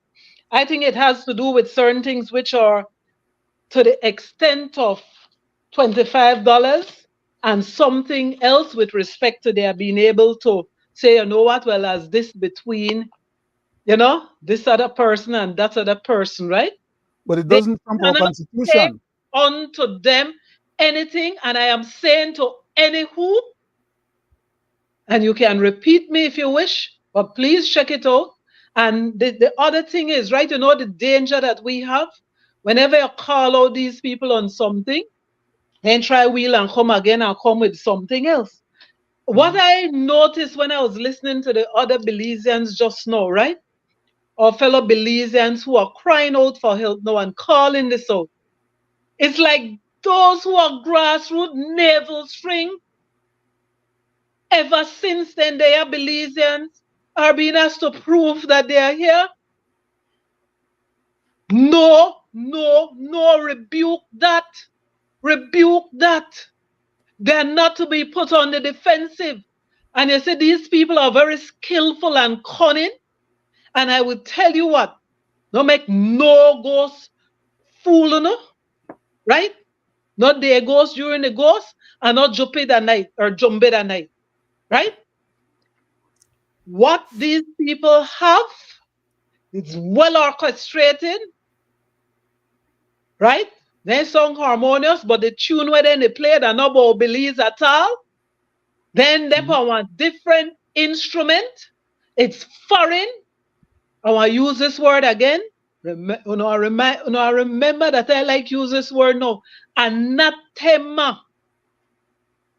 I think it has to do with certain things which are to the extent of $25 and something else with respect to their being able to say, you know what, well, as this between, you know, this other person and that other person, right? But it doesn't come from Constitution. Unto them anything, and I am saying to any who, and you can repeat me if you wish, but please check it out. And the other thing is, right, you know, the danger that we have, whenever you call out these people on something, then try wheel and come again and come with something else. What I noticed when I was listening to the other Belizeans just now, right? Our fellow Belizeans who are crying out for help now and calling this out. It's like those who are grassroots navel string, ever since then they are Belizeans, are being asked to prove that they are here. No, rebuke that. Rebuke that. They're not to be put on the defensive. And you see, these people are very skillful and cunning. And I will tell you what, no make no ghost fool, no, right? Not the ghost during the ghost, and not jump it at night or jump it at night, right? What these people have, it's well orchestrated, right? They song harmonious, but the tune where they play, they're not about Belize at all. Then they put one different instrument. It's foreign. I want to use this word again. I remember that I like use this word now. Anathema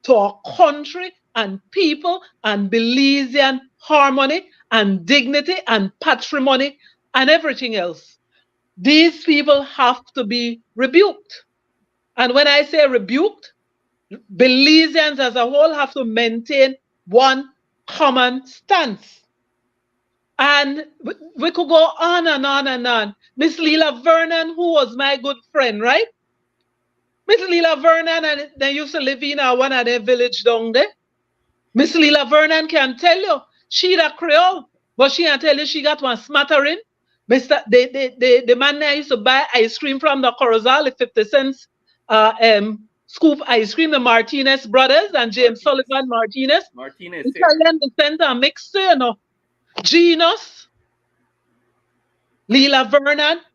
to our country and people and Belizean harmony and dignity and patrimony and everything else. These people have to be rebuked. And when I say rebuked, Belizeans as a whole have to maintain one common stance. And we could go on and on and on. Miss Leela Vernon, who was my good friend, right? Miss Leela Vernon, and they used to live in one of their village down there. Miss Leela Vernon can tell you, she a Creole, but she can tell you she got one smattering. The man there used to buy ice cream from the Corozal, 50 cents scoop ice cream, the Martinez brothers and James Sullivan Martinez. Italian descent and mixed, you know. Genus, Leela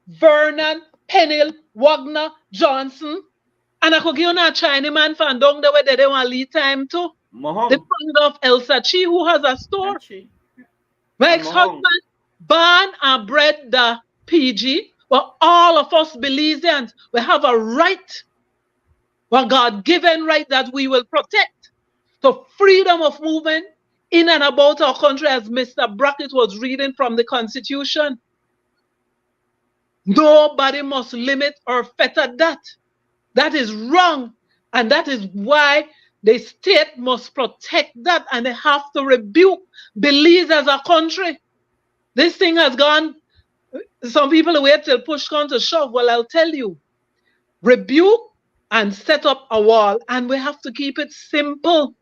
Vernon, Peniel, Wagner, Johnson. And I could give you a Chinese man from down there where they don't want to lead time to. The founder of Elsa Chi, who has a store. My ex-husband, born and bred the PG. But all of us Belizeans, we have a right, a God-given right that we will protect. So freedom of movement in and about our country, as Mr. Brackett was reading from the Constitution. Nobody must limit or fetter that. That is wrong. And that is why the state must protect that, and they have to rebuke Belize as a country. This thing has gone Some people wait till push comes to shove. Well, I'll tell you, rebuke and set up a wall, and we have to keep it simple.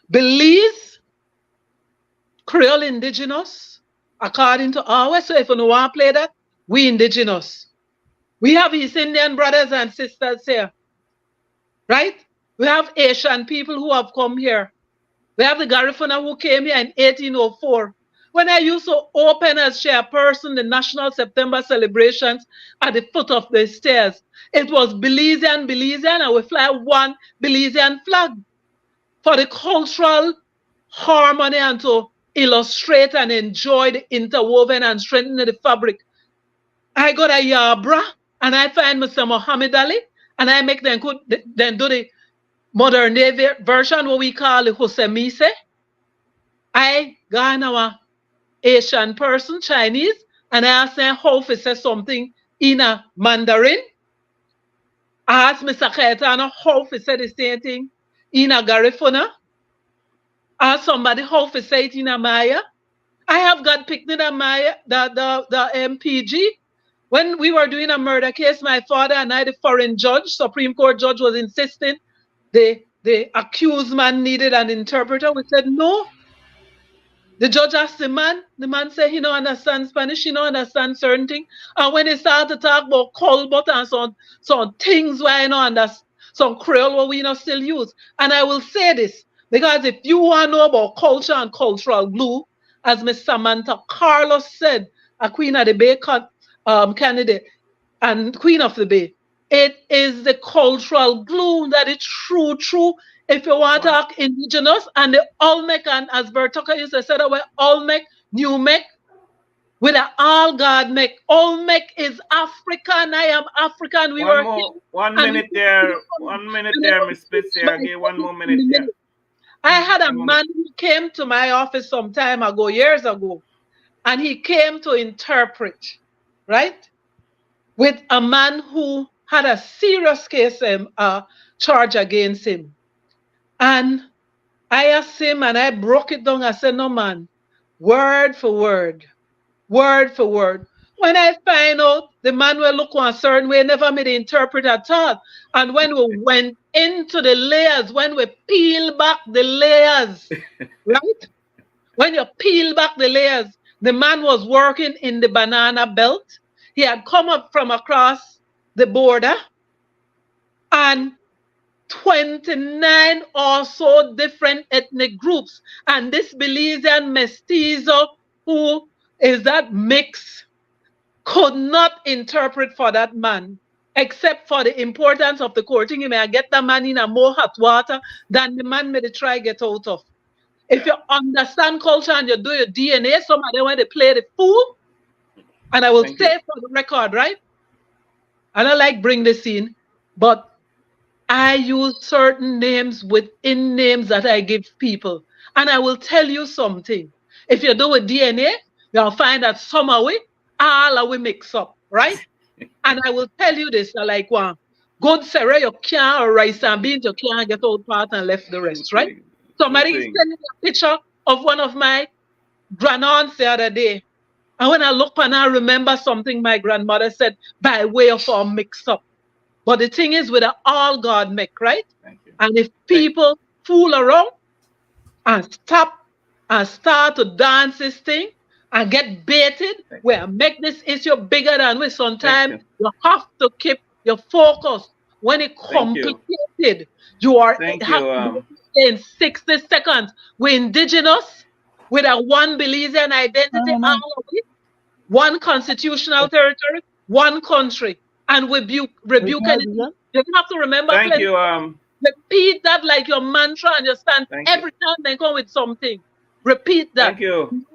Belize, Creole indigenous, according to our. So if you don't want to play that, we indigenous. We have East Indian brothers and sisters here, right? We have Asian people who have come here. We have the Garifuna who came here in 1804. When I used to open as chairperson the National September celebrations at the foot of the stairs, it was Belizean, and we fly one Belizean flag for the cultural harmony and to illustrate and enjoy the interwoven and strengthen the fabric. I got a Yabra and I find Mr. Muhammad Ali and I make them do the modern day version, what we call the Hosemise. I got our Asian person, Chinese, and I asked them how to say something in a Mandarin. I asked Mr. Kaitana how to say the same thing in a Garifuna. I asked somebody how to say it in a Maya. I have got picked in a Maya, the MPG. When we were doing a murder case, my father and I, the foreign judge, Supreme Court judge, was insisting the accused man needed an interpreter. We said no. The judge asked the man said he don't understand Spanish, he don't understand certain things. And when he started to talk about colbert and some things where I don't understand, some Creole what we not still use. And I will say this, because if you want to know about culture and cultural glue, as Miss Samantha Carlos said, a Queen of the Bay candidate and Queen of the Bay, it is the cultural glue that is true. If you want to talk indigenous and the Olmec, and as Bertoka used to say that way, Olmec, New Mec, with an all God Mec. Olmec is African, I am African. We were here. 1 minute there, Miss Spitzer. I give 1 more minute there. I had a man who came to my office some time ago, years ago, and he came to interpret, right? With a man who had a serious case charge against him. And I asked him and I broke it down. I said, no, man, word for word. When I find out the man will look one certain way, never made the interpret at all. And when we went into the layers, when we peel back the layers, right? When you peel back the layers, the man was working in the banana belt. He had come up from across the border, and 29 or so different ethnic groups. And this Belizean mestizo, who is that mix, could not interpret for that man, except for the importance of the courting. He may get the man in a more hot water than the man may try get out of. If you understand culture and you do your DNA, some of them when they play the fool, and I will say for the record, right? I don't like bring this in, but I use certain names within names that I give people. And I will tell you something. If you do a DNA, you'll find that somehow all of we mix up, right? And I will tell you this, like one good Sarah, you can't rice and beans, you can't get out part and left the rest, right? Somebody sent me a picture of one of my grandaunts the other day. And when I look and I remember something my grandmother said by way of our mix up. But the thing is with an all God make, right? And if people fool around and stop and start to dance this thing and get baited, well, make this issue bigger than we. Sometimes you have to keep your focus. When it complicated, you are in 60 seconds. We're indigenous with a one Belizean identity, one constitutional territory, one country, and rebuke anything. You have to remember. Thank you. Repeat that like your mantra, and you stand every time they come with something. Repeat that. Thank you.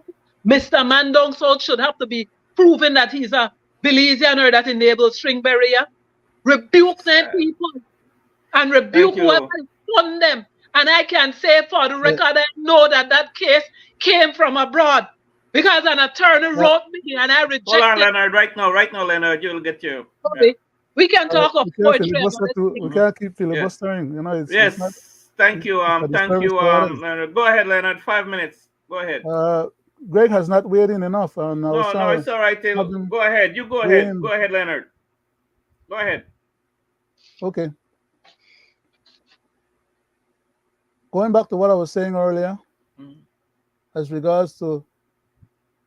Mr. Mandong South should have to be proven that he's a Belizean or that enables string barrier. Rebuke them people and rebuke whoever fund them. And I can say for the record, I know that that case came from abroad because an attorney wrote me and I rejected. Hold on, Leonard. Right now, Leonard, you'll get you. Okay. We can talk of poetry. We can't keep filibustering. You know, it's not, thank you. Thank you, Leonard. Go ahead, Leonard. 5 minutes. Go ahead. Greg has not weighed in enough, and I was No, trying it's to all right. have him Go ahead. You go weigh ahead. in. Go ahead, Leonard. Go ahead. Okay. Going back to what I was saying earlier, Mhm. as regards to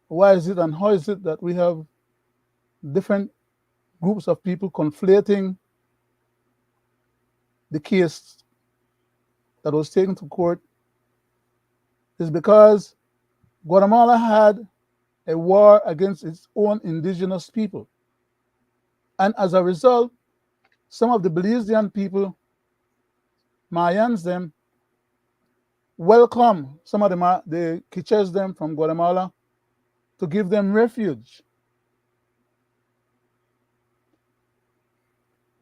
why is it and how is it that we have different groups of people conflating the case that was taken to court, is because Guatemala had a war against its own indigenous people. And as a result, some of the Belizean people, Mayans them, welcome some of the Quiches them from Guatemala to give them refuge.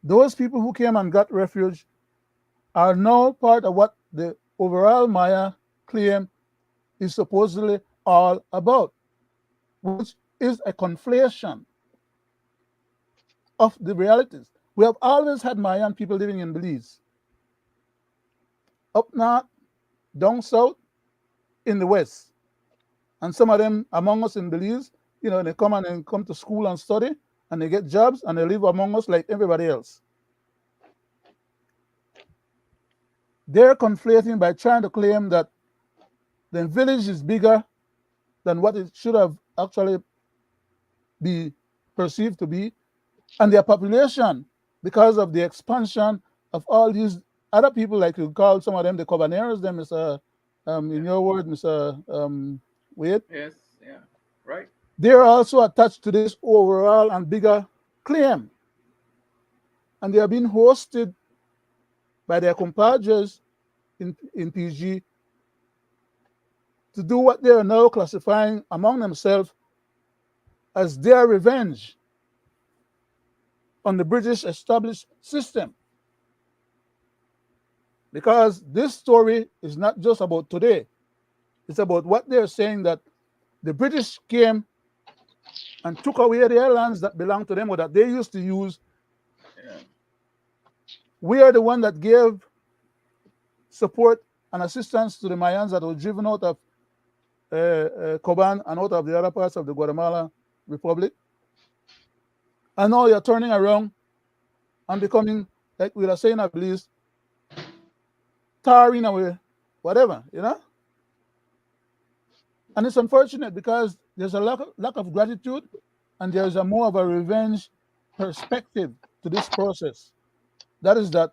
Those people who came and got refuge are now part of what the overall Maya claim is supposedly all about, which is a conflation of the realities. We have always had Mayan people living in Belize, up north, down south, in the west. And some of them among us in Belize, they come to school and study, and they get jobs, and they live among us like everybody else. They're conflating by trying to claim that the village is bigger than what it should have actually be perceived to be, and their population, because of the expansion of all these other people, like you call some of them the Cobaneros, them is in your word, Mr. Wade. Yes, yeah, right. They're also attached to this overall and bigger claim, and they are being hosted by their compadres in PG to do what they are now classifying among themselves as their revenge on the British established system. Because this story is not just about today. It's about what they're saying, that the British came and took away their lands that belonged to them or that they used to use. Yeah. We are the one that gave support and assistance to the Mayans that were driven out of Coban and out of the other parts of the Guatemala Republic. And now you're turning around and becoming, like we are saying, at least, tarring away, whatever, And it's unfortunate because there's a lack of gratitude, and there's a more of a revenge perspective to this process. That is that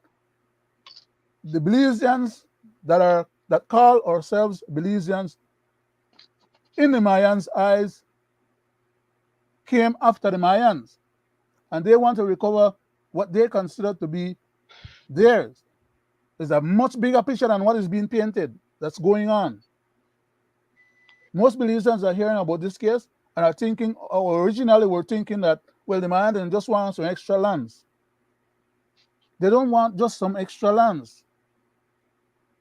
the Belizeans that call ourselves Belizeans, in the Mayans' eyes, came after the Mayans, and they want to recover what they consider to be theirs. There's a much bigger picture than what is being painted that's going on. Most Belizeans are hearing about this case and are thinking, or originally were thinking that, well, the Mayans just want some extra lands. They don't want just some extra lands.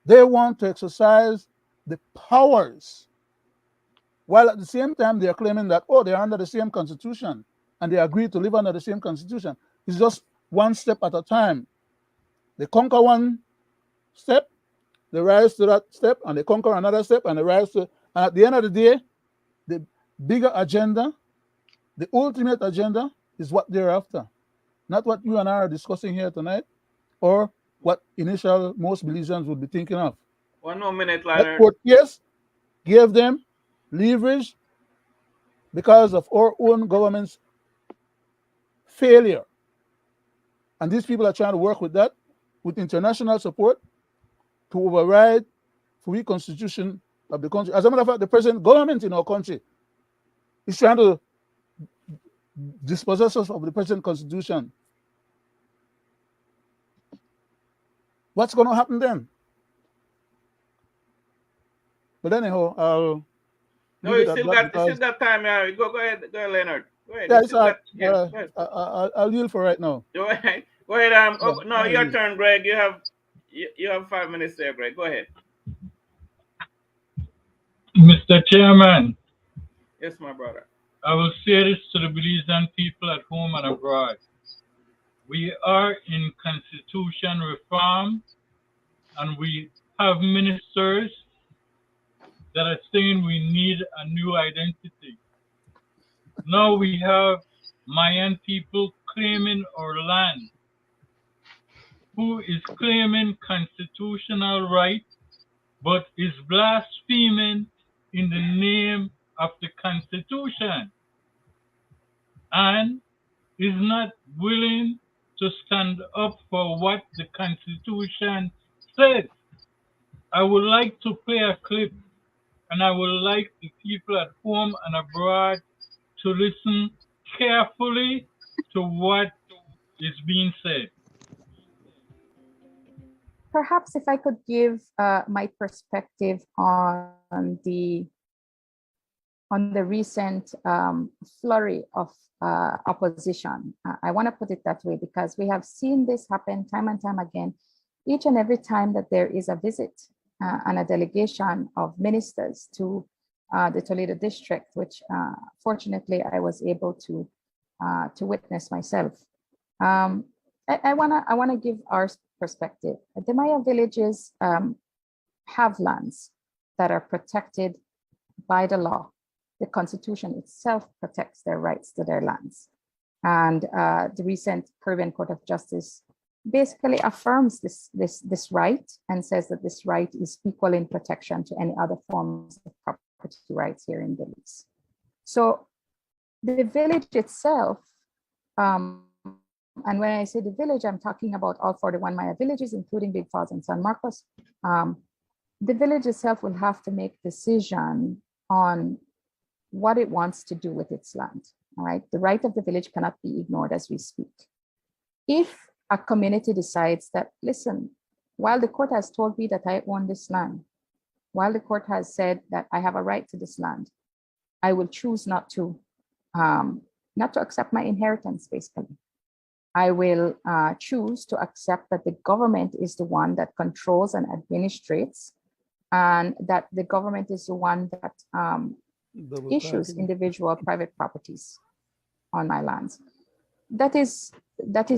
They want to exercise the powers, while at the same time they are claiming that, they're under the same constitution and they agree to live under the same constitution. It's just one step at a time. They conquer one step, they rise to that step, and they conquer another step, and they rise to, and at the end of the day, the bigger agenda, the ultimate agenda, is what they're after. Not what you and I are discussing here tonight, or what most Belizeans would be thinking of. 1 more minute, That Leonard. court case gave them leverage because of our own government's failure. And these people are trying to work with that, with international support, to override the free constitution of the country. As a matter of fact, the present government in our country is trying to dispossess us of the present constitution. What's going to happen then? But anyhow, I'll No, you still got time. Yeah, go ahead, Leonard. Go ahead. Yeah, it's all right. Go ahead. I'll yield for right now. Go ahead. No, your turn, Greg. You have 5 minutes there, Greg. Go ahead. Mr. Chairman. Yes, my brother. I will say this to the Belizean people at home and abroad. We are in constitution reform, and we have ministers that are saying we need a new identity. Now we have Mayan people claiming our land, who is claiming constitutional right, but is blaspheming in the name of the Constitution, and is not willing to stand up for what the Constitution says. I would like to play a clip, and I would like the people at home and abroad to listen carefully to what is being said. Perhaps if I could give my perspective on the recent flurry of opposition. I want to put it that way because we have seen this happen time and time again, each and every time that there is a visit and a delegation of ministers to the Toledo district, which fortunately I was able to witness myself. I wanna give our perspective. The Maya villages have lands that are protected by the law. The Constitution itself protects their rights to their lands. And the recent Caribbean Court of Justice basically affirms this right and says that this right is equal in protection to any other forms of property rights here in Belize. So the village itself, and when I say the village, I'm talking about all 41 Maya villages, including Big Falls and San Marcos. The village itself will have to make a decision on what it wants to do with its land, all right? The right of the village cannot be ignored as we speak. If a community decides that, listen, while the court has told me that I own this land, while the court has said that I have a right to this land, I will choose not to accept my inheritance, basically. I will choose to accept that the government is the one that controls and administrates, and that the government is the one that issues individual private properties on my lands. That is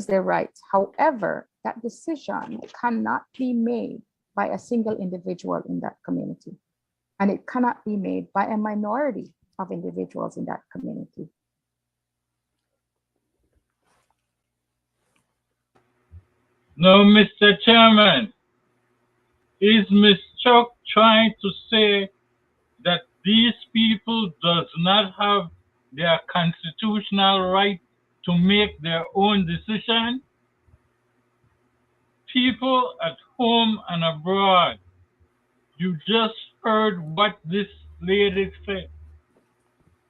their right. However, that decision cannot be made by a single individual in that community. And it cannot be made by a minority of individuals in that community. No, Mr. Chairman, is Ms. Chuck trying to say that these people does not have their constitutional right to make their own decision? People at home and abroad, you just heard what this lady said,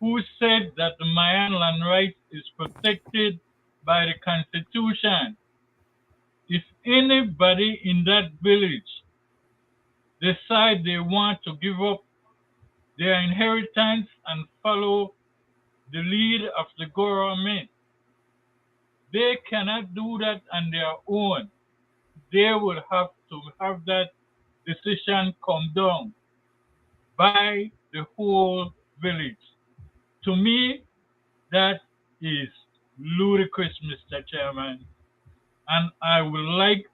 who said that the Mayan land right is protected by the Constitution. If anybody in that village decide they want to give up their inheritance and follow the lead of the government, they cannot do that on their own. They would have to have that decision come down by the whole village. To me, that is ludicrous, Mr. Chairman. And I would like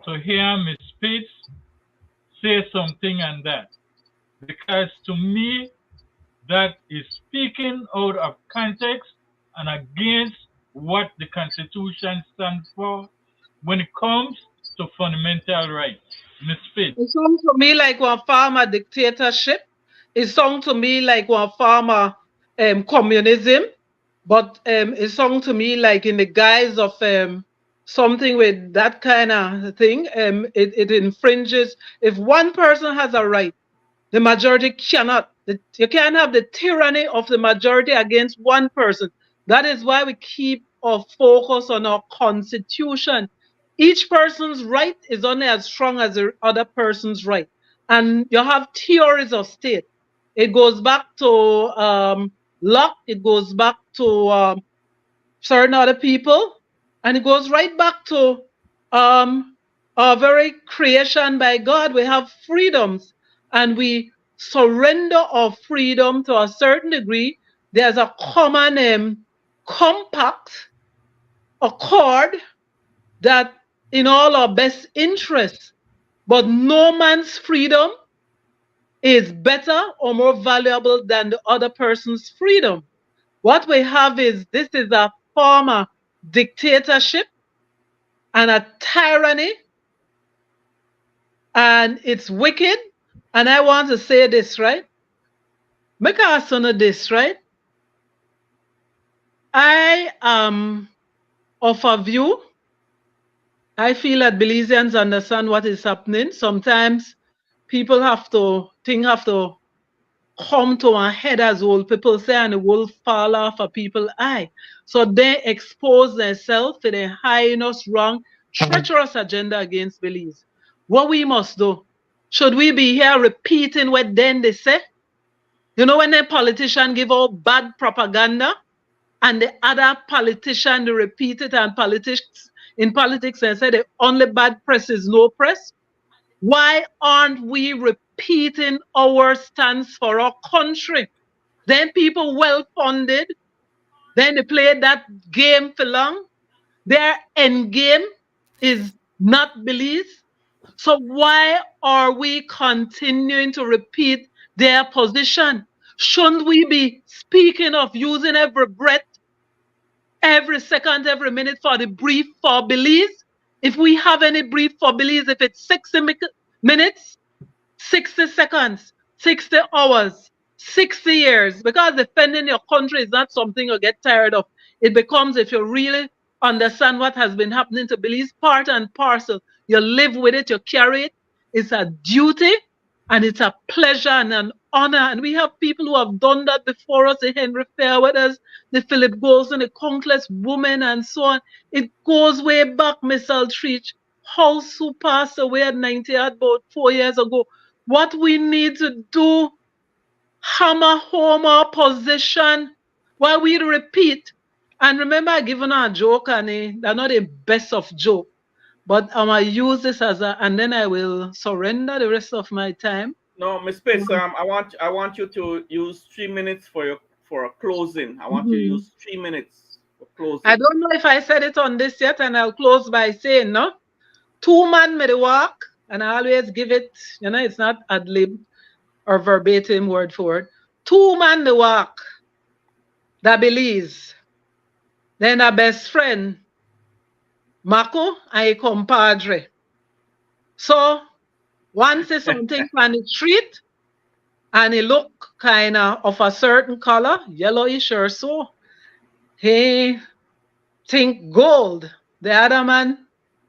to hear Ms. Pitts say something on that. Because to me, that is speaking out of context and against what the Constitution stands for when it comes to fundamental rights. Ms. Pitts. It sounds to me like one former dictatorship. It sounds to me like one former communism. But it sounds to me like in the guise of something with that kind of thing, it infringes. If one person has a right, the majority cannot. You can't have the tyranny of the majority against one person. That is why we keep our focus on our constitution. Each person's right is only as strong as the other person's right. And you have theories of state. It goes back to Locke, it goes back to certain other people, and it goes right back to our very creation by God. We have freedoms, and we surrender our freedom to a certain degree. There's a common compact, accord that in all our best interests, but no man's freedom is better or more valuable than the other person's freedom. What we have is, this is a form of dictatorship and a tyranny, and it's wicked. And I want to say this, right? Make us honor this, right? I am of a view. I feel that Belizeans understand what is happening. Sometimes people have to come to a head, as old people say, and the wool fall off of people's eye. So they expose themselves to the heinous, wrong, treacherous agenda against Belize. What we must do? Should we be here repeating what then they say? You know, when a politician give out bad propaganda and the other politician they repeat it, and in politics they say the only bad press is no press. Why aren't we repeating our stance for our country? Then people well funded, then they play that game for long. Their end game is not Belize. So why are we continuing to repeat their position? Shouldn't we be speaking of using every breath, every second, every minute for the brief for Belize? If we have any brief for Belize, if it's 60 minutes, 60 seconds, 60 hours, 60 years, because defending your country is not something you get tired of. It becomes, if you really understand what has been happening to Belize, part and parcel. You live with it, you carry it. It's a duty and it's a pleasure and an honor. And we have people who have done that before us, the Henry Fairweathers, the Philip Golson, the countless women, and so on. It goes way back, Miss Altreach. House who passed away at 90 about 4 years ago. What we need to do, hammer home our position while we repeat. And remember, I given a joke, and they're not the best of joke, but I'm gonna use this as a, and then I will surrender the rest of my time. No, Miss Pace, I want you to use 3 minutes for a closing. I want you to use 3 minutes for closing. I don't know if I said it on this yet, and I'll close by saying, no, 2 men made the walk, and I always give it, you know, it's not ad lib or verbatim word for word. 2 men the walk, that Belize. Then a best friend, Mako, and a compadre. So once it's something on the street, and it look kind of a certain color, yellowish or so, he think gold. The other man,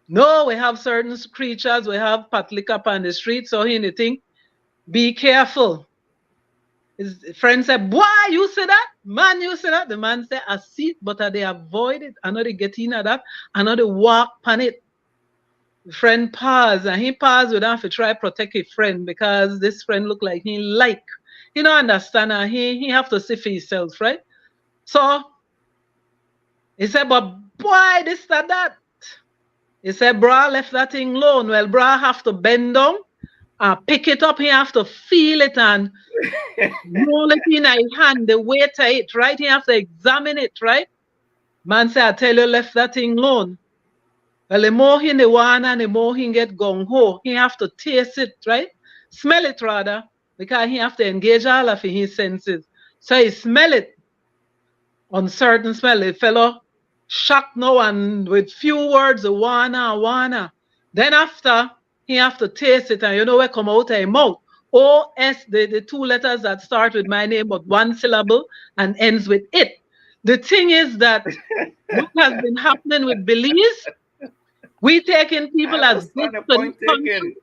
no, we have certain creatures, we have patlick on the street, so he think, be careful. His friend said, boy, you see that? Man, you see that? The man said, I see it, but they avoid it. I know they get in at that. I know they walk on it. The friend paused, and he paused without have to try to protect his friend, because this friend look like he don't understand, and he have to see for himself, right? So he said, but boy, this and that. He said, bra left that thing alone. Well, bra have to bend down and pick it up. He have to feel it and roll it in his hand, the weight of it, right? He have to examine it, right? Man say, I tell you, left that thing alone. Well, the more he the one and the more he get gung-ho, he have to taste it, right? Smell it rather, because he have to engage all of his senses. So he smell it. Uncertain smell. The fellow shocked now, and with few words, wanna. Then after, he have to taste it, and you know what come out of his mouth? O-S, the 2 letters that start with my name, but 1 syllable and ends with it. The thing is that what has been happening with Belize, we taking people as guests to the country.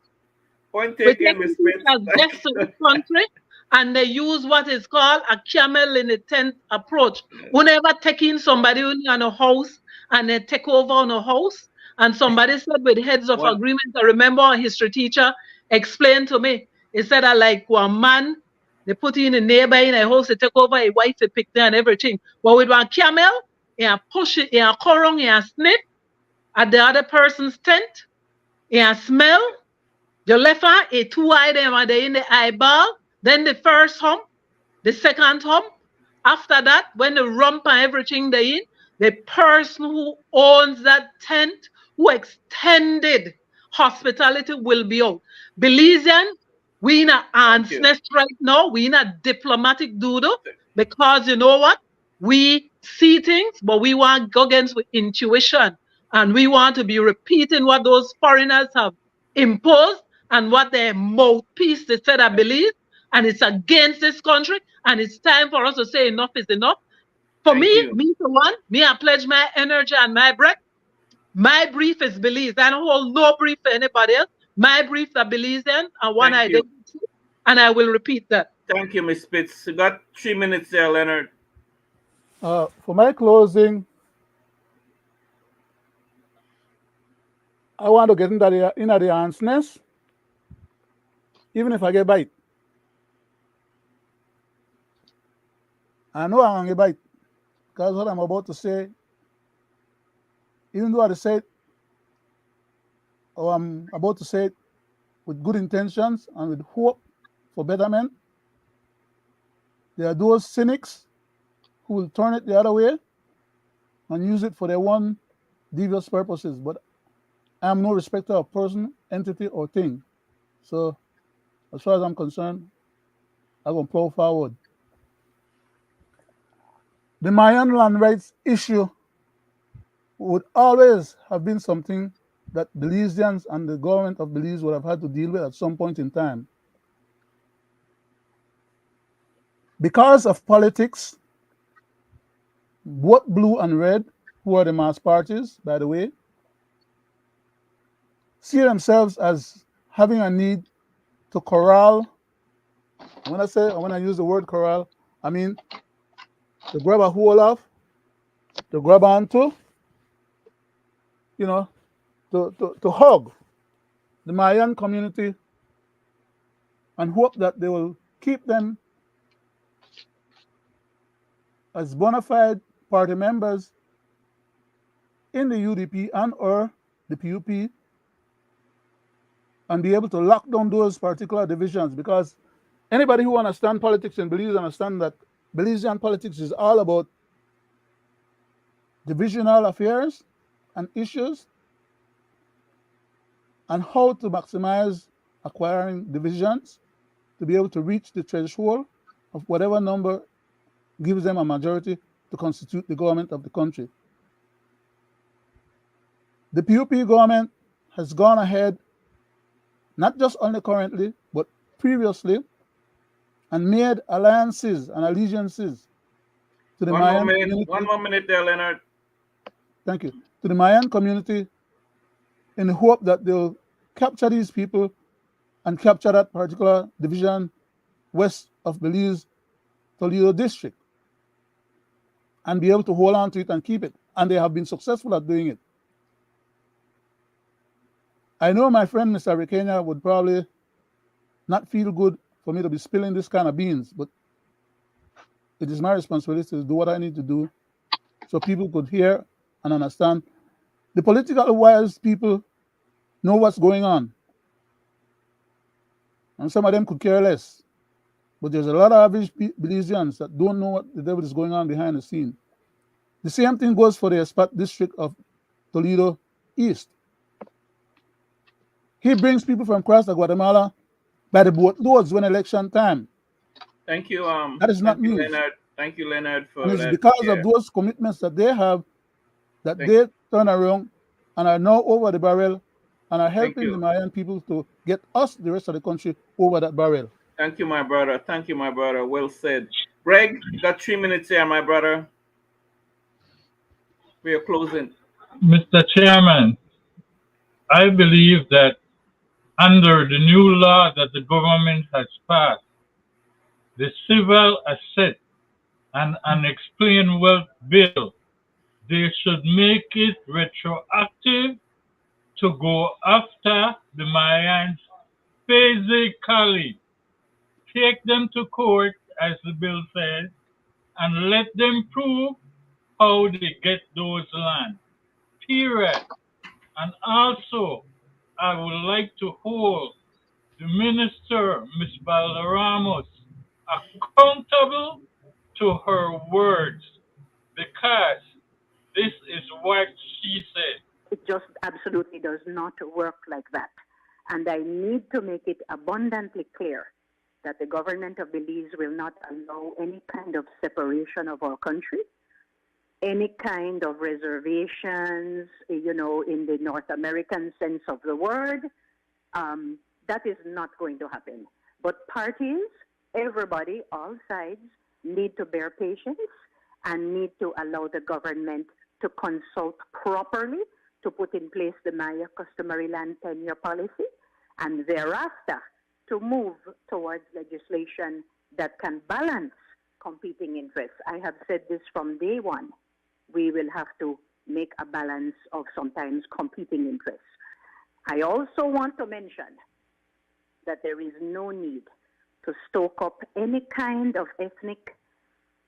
Point taken, Miss as guests to the country, and they use what is called a camel in the tent approach. Whenever taking somebody in a house and they take over on a house, and somebody said with heads of agreement, I remember a history teacher explained to me, he said, I like one man, they put in a neighbor in a house, they take over a wife, they pick there and everything. But with one camel, you push it, you corong, you snip at the other person's tent, you smell, you left eye, a 2 eye them are they in the eyeball, then the first hump, the second hump. After that, when the rump and everything they in, the person who owns that tent, who extended hospitality will be out. Belizean, We in a ants nest right now. We in a diplomatic doodle because you know what? We see things, but we want to go against with intuition. And we want to be repeating what those foreigners have imposed and what their mouthpiece they said I believe. And it's against this country. And it's time for us to say enough is enough. For me for one, I pledge my energy and my breath. My brief is Belize. I don't hold no brief for anybody else. My briefs are Belizean and one identity. And I will repeat that. Thank you, Ms. Spitz. You got 3 minutes there, Leonard. For my closing, I want to get into the ants nest, even if I get bite. I know I'm going to get bite, because what I'm about to say, even though I say it, or I'm about to say it with good intentions and with hope for betterment, there are those cynics who will turn it the other way and use it for their own devious purposes. But I'm no respecter of person, entity, or thing. So as far as I'm concerned, I'm going to plow forward. The Mayan land rights issue would always have been something that Belizeans and the government of Belize would have had to deal with at some point in time. Because of politics, both blue and red, who are the mass parties, by the way, see themselves as having a need to corral. When I use the word corral, I mean to grab a hold of, to grab onto, to hug the Mayan community and hope that they will keep them as bona fide party members in the UDP and or the PUP and be able to lock down those particular divisions, because anybody who understands politics in Belize understand that Belizean politics is all about divisional affairs and issues and how to maximize acquiring divisions to be able to reach the threshold of whatever number gives them a majority to constitute the government of the country. The PUP government has gone ahead, not just only currently, but previously, and made alliances and allegiances to the Mayan community. 1 more minute there, Leonard. Thank you. To the Mayan community in the hope that they'll capture these people and capture that particular division west of Belize, Toledo district, and be able to hold on to it and keep it. And they have been successful at doing it. I know my friend Mr. Rikenya would probably not feel good for me to be spilling this kind of beans, but it is my responsibility to do what I need to do so people could hear and understand. The political wise people know what's going on, and some of them could care less. But there's a lot of average Belizeans that don't know what the devil is going on behind the scene. The same thing goes for the Espat district of Toledo East. He brings people from across the Guatemala by the boatloads when election time. Thank you. That is not news. Leonard. Thank you, Leonard, for and it's that. because of those commitments that they have that they turn around and are now over the barrel and are helping the Mayan people to get us, the rest of the country, over that barrel. Thank you, my brother. Thank you, my brother. Well said. Greg, you got 3 minutes here, my brother. We are closing. Mr. Chairman, I believe that under the new law that the government has passed, the Civil Asset and Unexplained Wealth Bill, they should make it retroactive to go after the Mayans physically. Take them to court, as the bill says, and let them prove how they get those lands. Period. And also, I would like to hold the minister, Ms. Valderramos, accountable to her words, because this is what she said. It just absolutely does not work like that. And I need to make it abundantly clear that the government of Belize will not allow any kind of separation of our country, any kind of reservations, you know, in the North American sense of the word. That is not going to happen. But parties, everybody, all sides, need to bear patience and need to allow the government to consult properly to put in place the Maya customary land tenure policy, and thereafter to move towards legislation that can balance competing interests. I have said this from day one. We will have to make a balance of sometimes competing interests. I also want to mention that there is no need to stoke up any kind of ethnic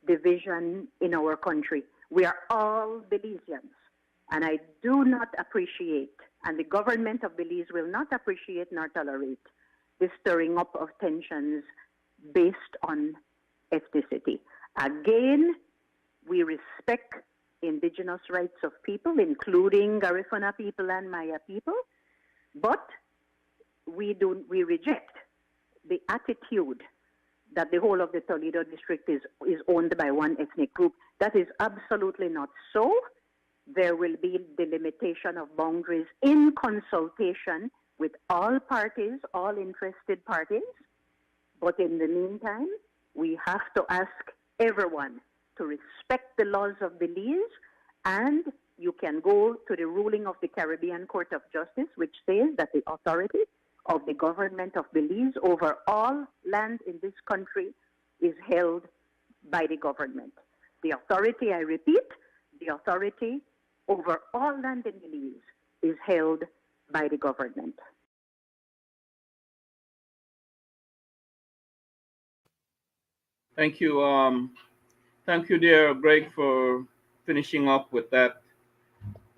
division in our country. We are all Belizeans, and I do not appreciate, and the government of Belize will not appreciate nor tolerate the stirring up of tensions based on ethnicity. Again, we respect indigenous rights of people, including Garifuna people and Maya people, but we reject the attitude that the whole of the Toledo district is owned by one ethnic group. That is absolutely not so. There will be delimitation of boundaries in consultation with all parties, all interested parties. But in the meantime, we have to ask everyone to respect the laws of Belize, and you can go to the ruling of the Caribbean Court of Justice, which says that the authority of the government of Belize over all land in this country is held by the government. The authority, I repeat, the authority over all land in Belize is held by the government. Thank you. Thank you, dear Greg, for finishing up with that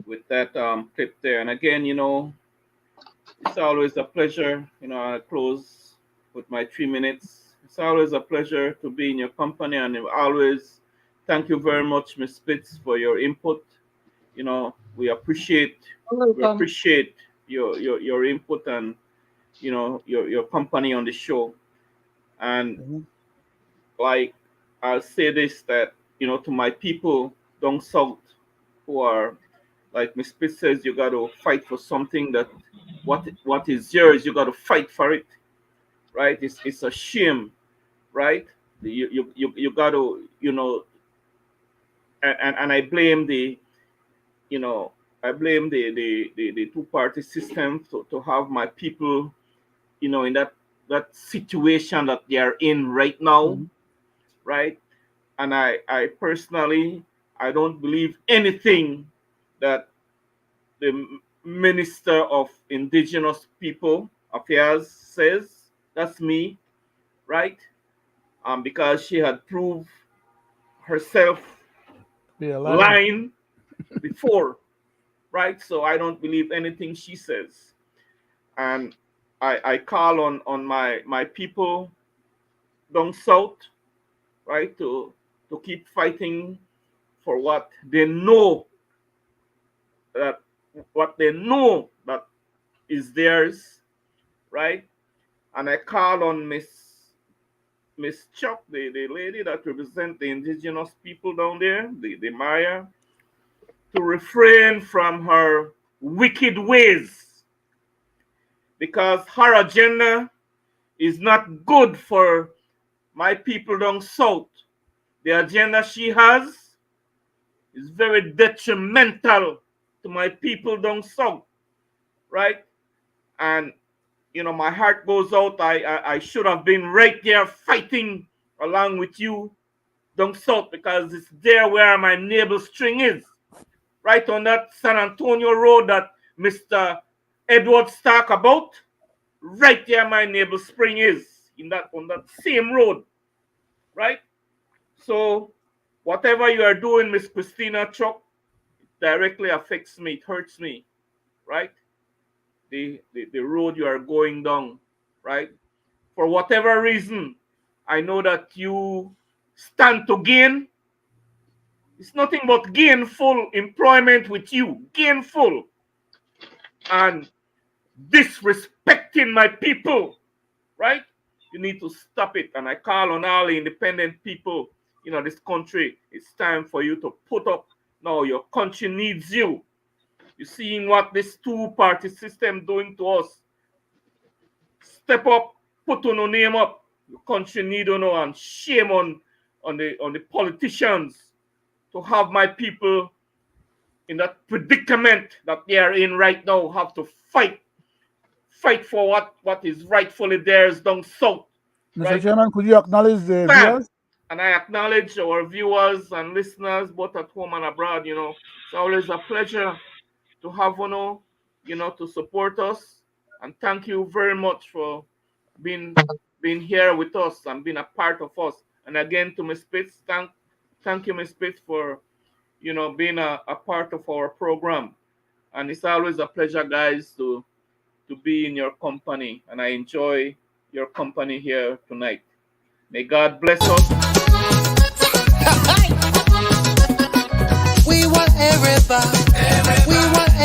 clip there. And again, you know, it's always a pleasure. You know, I close with my 3 minutes. It's always a pleasure to be in your company, and always thank you very much, Ms. Spitz, for your input. You know, we appreciate your input and, you know, your company on the show. And like, I'll say this, that, you know, to my people down south who are, like Ms. Spitz says, you got to fight for something that what is yours, you got to fight for it, right? It's a shame, right? You got to, you know, and I blame the, you know, I blame the two-party system to have my people, you know, in that situation that they are in right now, right? And I personally, I don't believe anything that the Minister of Indigenous People Affairs says. That's me, right? Because she had proved herself lying before, right? So I don't believe anything she says. And I call on my people down south, right, to keep fighting for what they know that is theirs, right? And I call on Miss Chuck, the lady that represents the indigenous people down there, the Maya, to refrain from her wicked ways, because her agenda is not good for my people down south. The agenda she has is very detrimental to my people down south, right? And, you know, my heart goes out. I should have been right there fighting along with you down south, because it's there where my navel string is, right on that San Antonio road that Mr. Edward talk about. Right there my navel spring is, on that same road, right? So whatever you are doing, Miss Christina Chuck, directly affects me. It hurts me, right? The road you are going down, right? For whatever reason, I know that you stand to gain. It's nothing but gainful employment with you, gainful. And disrespecting my people, right? You need to stop it. And I call on all the independent people, this country. It's time for you to put up. No, your country needs you. You seeing what this two-party system doing to us. Step up, put on your name up. Your country need you know, and shame on the politicians to have my people in that predicament that they are in right now, have to fight for what is rightfully theirs down south. Mr. Right? Chairman, could you acknowledge the viewers? And I acknowledge our viewers and listeners, both at home and abroad. It's always a pleasure to have to support us. And thank you very much for being here with us and being a part of us. And again, to Ms. Spitz, thank you, Ms. Spitz, for being a part of our program. And it's always a pleasure, guys, to be in your company. And I enjoy your company here tonight. May God bless us. We want everybody. We want